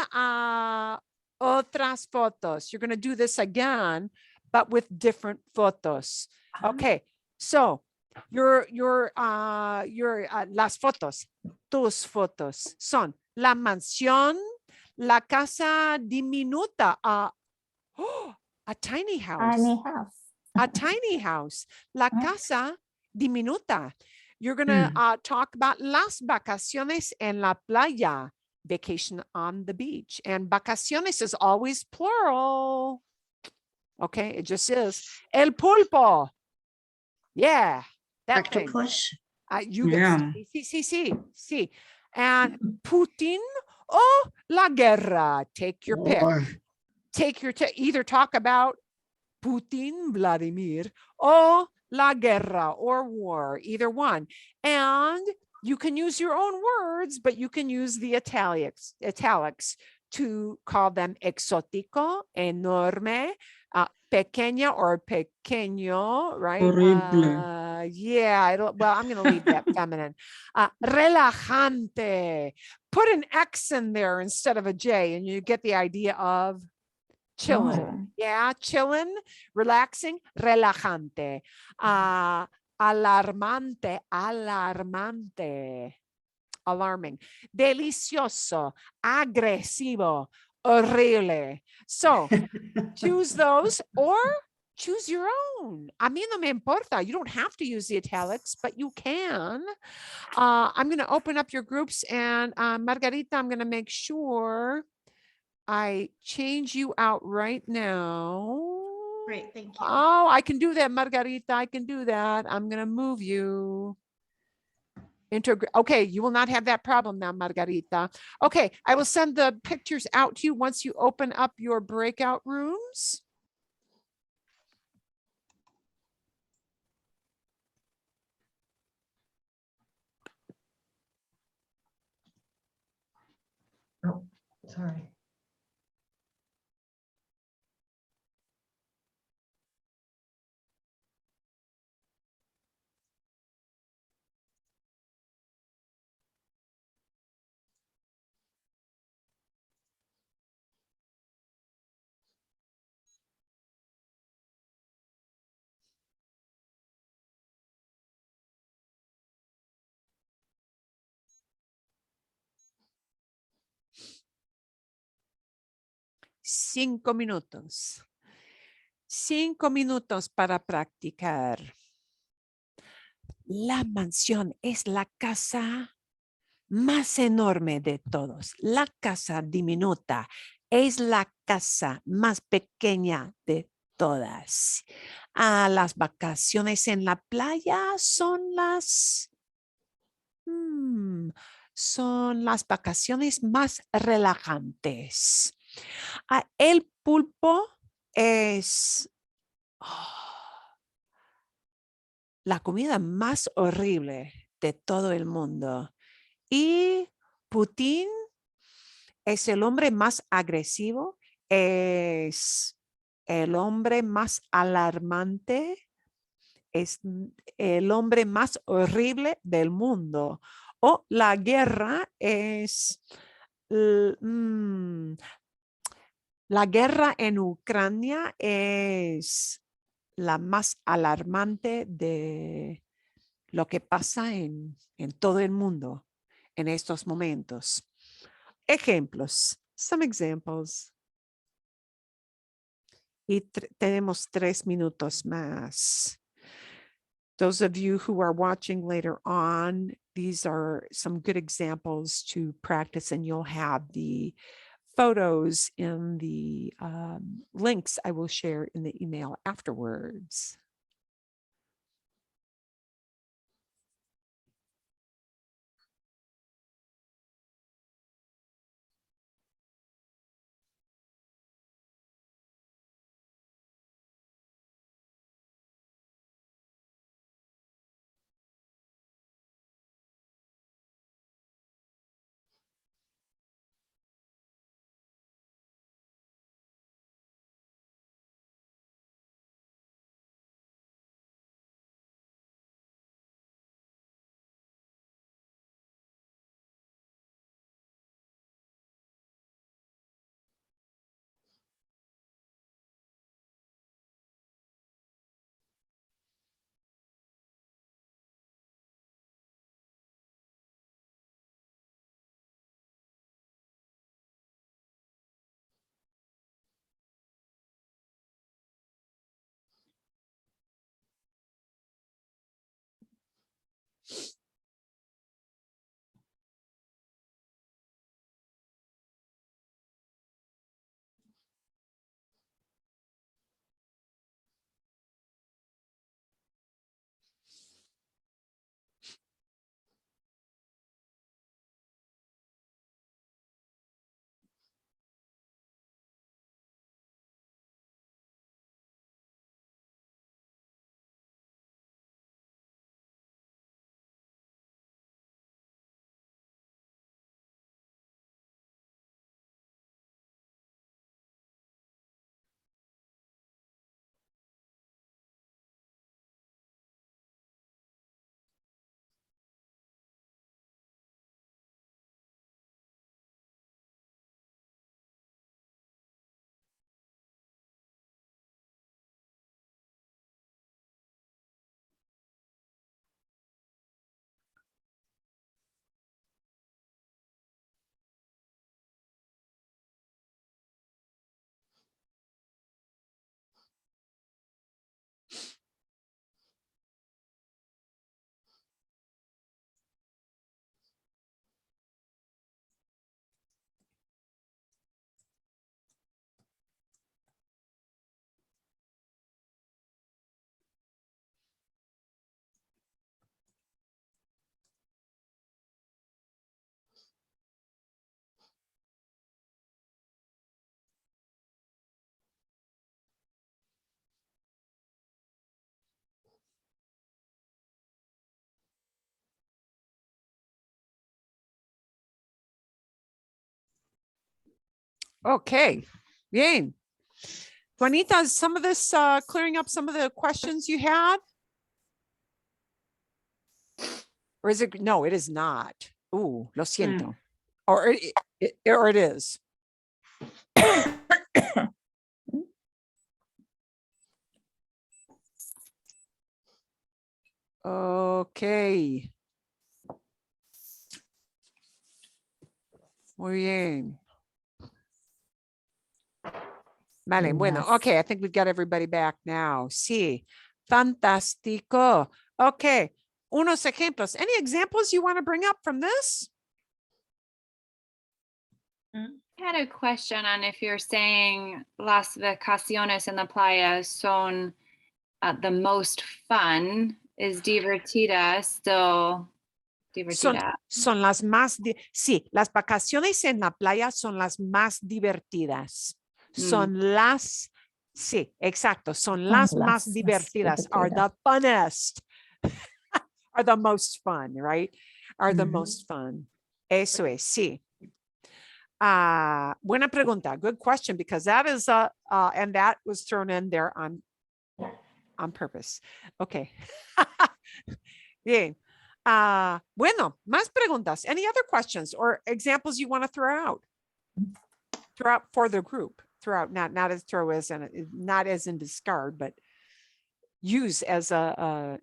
otras fotos. You're going to do this again, but with different photos. Okay. So your las fotos, tus fotos son la mansión, la casa diminuta, a tiny house. A tiny house. La casa diminuta. You're going to talk about las vacaciones en la playa, vacation on the beach. And vacaciones is always plural. Okay, it just is. El pulpo. Yeah, that thing. You see. And Putin or la guerra. Take your pick. Either talk about Putin, Vladimir, or la guerra or war, either one. And you can use your own words, but you can use the italics to call them exótico, enorme, pequeña or pequeño, right? Horrible. Well, I'm going to leave that feminine. Relajante. Put an X in there instead of a J, and you get the idea of chilling. Yeah, chilling, relaxing, relajante. Alarmante, alarming. Delicioso, agresivo, horrible. So choose those or choose your own. A mí no me importa. You don't have to use the italics, but you can. I'm going to open up your groups, and Margarita, I'm going to make sure I change you out right now. Great, thank you. Oh, I can do that, Margarita. I can do that. I'm going to move you. Okay, you will not have that problem now, Margarita. Okay, I will send the pictures out to you once you open up your breakout rooms. Sorry. Cinco minutos. 5 minutos para practicar. La mansión es la casa más enorme de todos. La casa diminuta es la casa más pequeña de todas. Las vacaciones en la playa son son las vacaciones más relajantes. El pulpo es la comida más horrible de todo el mundo. Y Putin es el hombre más agresivo, es el hombre más alarmante, es el hombre más horrible del mundo. O la guerra es la guerra en Ucrania es la más alarmante de lo que pasa en todo el mundo en estos momentos. Ejemplos. Some examples. Y tenemos 3 minutos más. Those of you who are watching later on, these are some good examples to practice, and you'll have the photos in the links I will share in the email afterwards. Okay, bien. Juanita, is some of this clearing up some of the questions you had? Or is it, no, it is not. Ooh, lo siento. Or it is. Okay. Muy bien. Vale, bueno, okay, I think we've got everybody back now. Sí, fantástico. Okay, unos ejemplos. Any examples you want to bring up from this? I had a question on if you're saying las vacaciones en la playa son the most fun, is divertida still divertida? Son las más, sí, las vacaciones en la playa son las más divertidas. Son las, sí, exacto, son las más divertidas, are the funnest, are the most fun, right? Are the most fun. Eso es, sí. Buena pregunta, good question, because that is, and that was thrown in there on purpose. Okay. Bien. Bueno, más preguntas. Any other questions or examples you want to throw out? Throw out for the group. Throw out, not as throw as in, not as in discard, but use as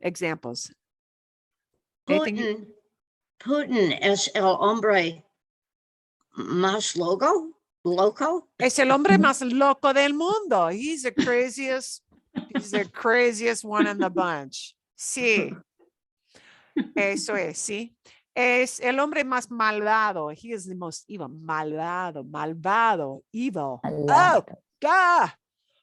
examples. Putin es el hombre más loco. Es el hombre más loco del mundo. He's the craziest one in the bunch. Sí. Eso es, sí. Es el hombre más malvado. He is the most evil. Malvado, evil. Oh, God.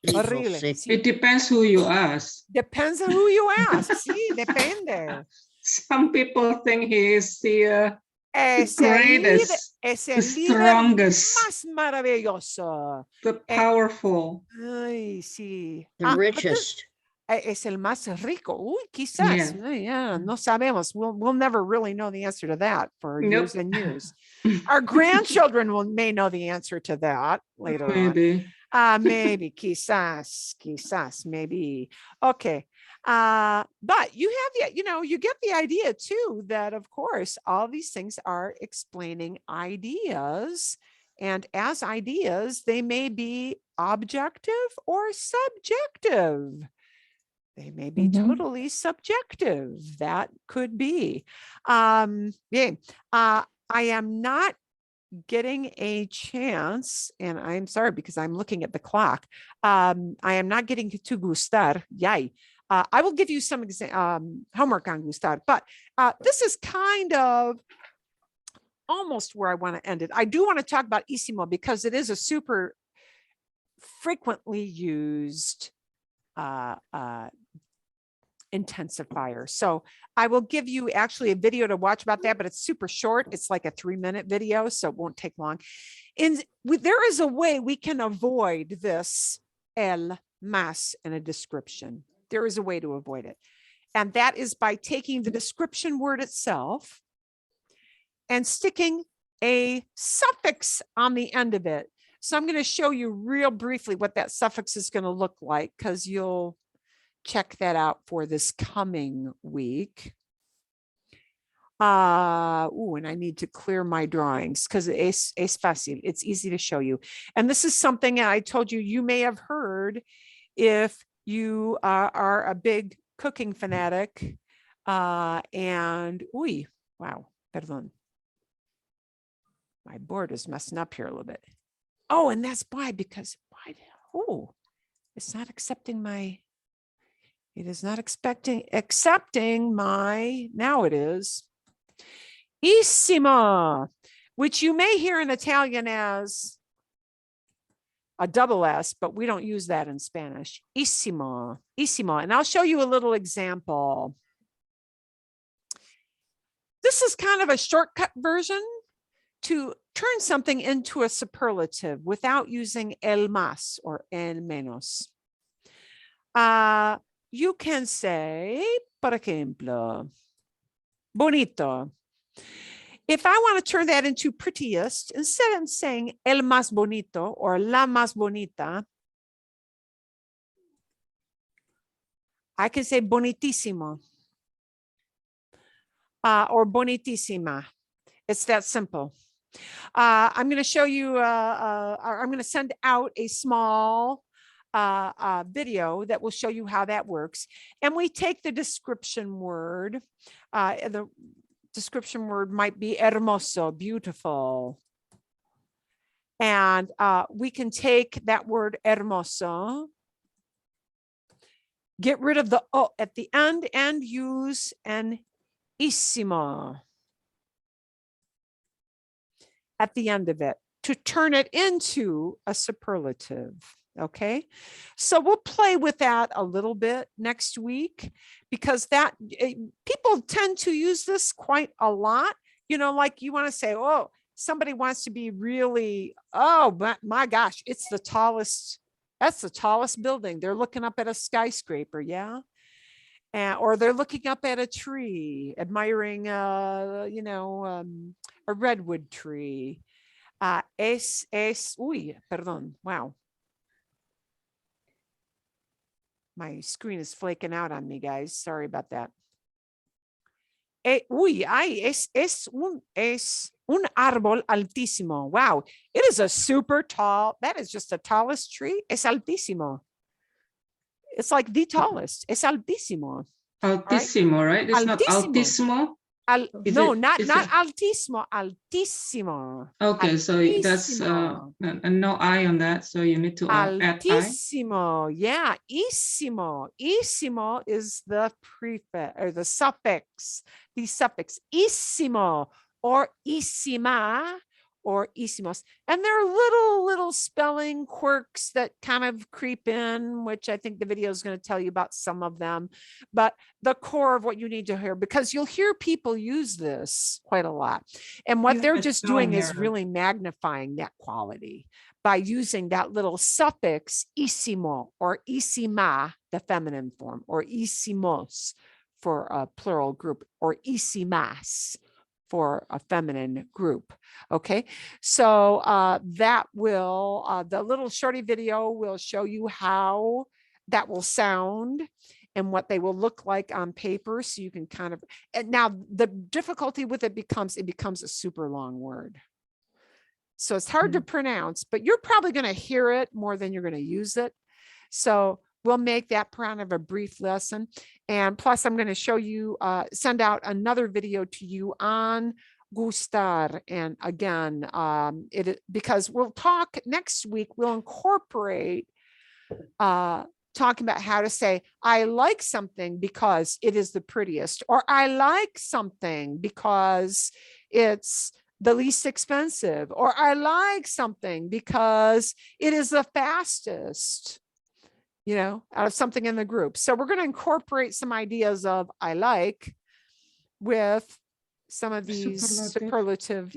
Horrible. Sí. It depends who you ask. Depends on who you ask. Sí, depende. Some people think he is the Es greatest, el the strongest, más maravilloso. the powerful. Ay, sí. The richest. Es el más rico. Uy, quizás. Yeah, no sabemos. We'll never really know the answer to that for years and years. Our grandchildren may know the answer to that later on. Maybe, quizás, maybe. Okay. But you have you get the idea too, that of course, all these things are explaining ideas. And as ideas, they may be objective or subjective. They may be totally subjective. That could be. Bien. I am not getting a chance, and I'm sorry because I'm looking at the clock. I am not getting to gustar. Yay. I will give you some homework on gustar, but this is kind of almost where I want to end it. I do want to talk about ísimo because it is a super frequently used intensifier. So I will give you actually a video to watch about that, but it's super short. It's like a 3-minute video, so it won't take long. There is a way we can avoid this el más in a description. There is a way to avoid it. And that is by taking the description word itself and sticking a suffix on the end of it. So I'm going to show you real briefly what that suffix is going to look like, because you'll check that out for this coming week. And I need to clear my drawings because es fácil. It's easy to show you. And this is something I told you may have heard if you are a big cooking fanatic. Wow, perdón. My board is messing up here a little bit. Oh, and that's why, it's not accepting my, it is not accepting my, now it is. Ísimo, which you may hear in Italian as a double S, but we don't use that in Spanish. Ísimo, ísimo. And I'll show you a little example. This is kind of a shortcut version to turn something into a superlative without using el más or el menos. You can say, por ejemplo, bonito. If I want to turn that into prettiest, instead of saying el más bonito or la más bonita, I can say bonitísimo or bonitísima. It's that simple. I'm going to show you, I'm going to send out a small video that will show you how that works. And we take the description word. The description word might be hermoso, beautiful. And we can take that word hermoso, get rid of the O at the end and use an ísimo at the end of it to turn it into a superlative. Okay, so we'll play with that a little bit next week, because that people tend to use this quite a lot. You know, like you want to say, oh, somebody wants to be really, oh, but my gosh, it's the tallest, that's the tallest building. They're looking up at a skyscraper, yeah. Or they're looking up at a tree, admiring, you know, a redwood tree. Uy, perdón, wow. My screen is flaking out on me, guys. Sorry about that. Uy, ay, es un árbol altísimo. Wow, it is a super tall, that is just the tallest tree. Es altísimo. It's like the tallest. Es altísimo. Altísimo, right? It's not altísimo. No, not altísimo, altísimo. Okay, so that's no I on that, so you need to add I. Altísimo, yeah, ísimo. Ísimo is the prefix or the suffix, the suffix ísimo or ísima or ísimos. And there are little spelling quirks that kind of creep in, which I think the video is going to tell you about some of them. But the core of what you need to hear, because you'll hear people use this quite a lot. And what they're just doing is really magnifying that quality by using that little suffix ísimo or ísima, the feminine form, or ísimos for a plural group, or ísimas for a feminine group. Okay, so that will, the little shorty video will show you how that will sound and what they will look like on paper. So you can kind of, and now the difficulty with it becomes a super long word. So it's hard to pronounce, but you're probably going to hear it more than you're going to use it. So we'll make that kind of a brief lesson. And plus I'm going to show you, send out another video to you on gustar. And again, because we'll talk next week, we'll incorporate talking about how to say, I like something because it is the prettiest, or I like something because it's the least expensive, or I like something because it is the fastest, you know, out of something in the group. So we're going to incorporate some ideas of I like with some of these superlative,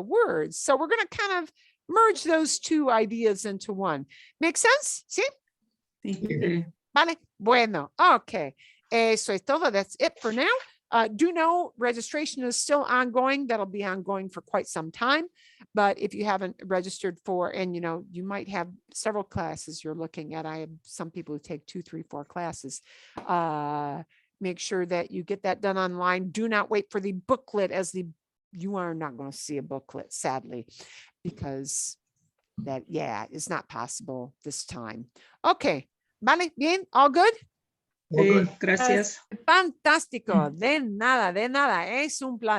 words. So we're going to kind of merge those two ideas into one. Make sense? ¿Sí? Sí. Vale. Bueno. Okay. Eso es todo. That's it for now. Do know registration is still ongoing. That'll be ongoing for quite some time. But if you haven't registered for, and you know, you might have several classes you're looking at. I have some people who take 2, 3, 4 classes. Make sure that you get that done online. Do not wait for the booklet, as you are not going to see a booklet, sadly, because that, is not possible this time. Okay. Vale, bien, all good? Sí, gracias. Fantástico. De nada, es un placer.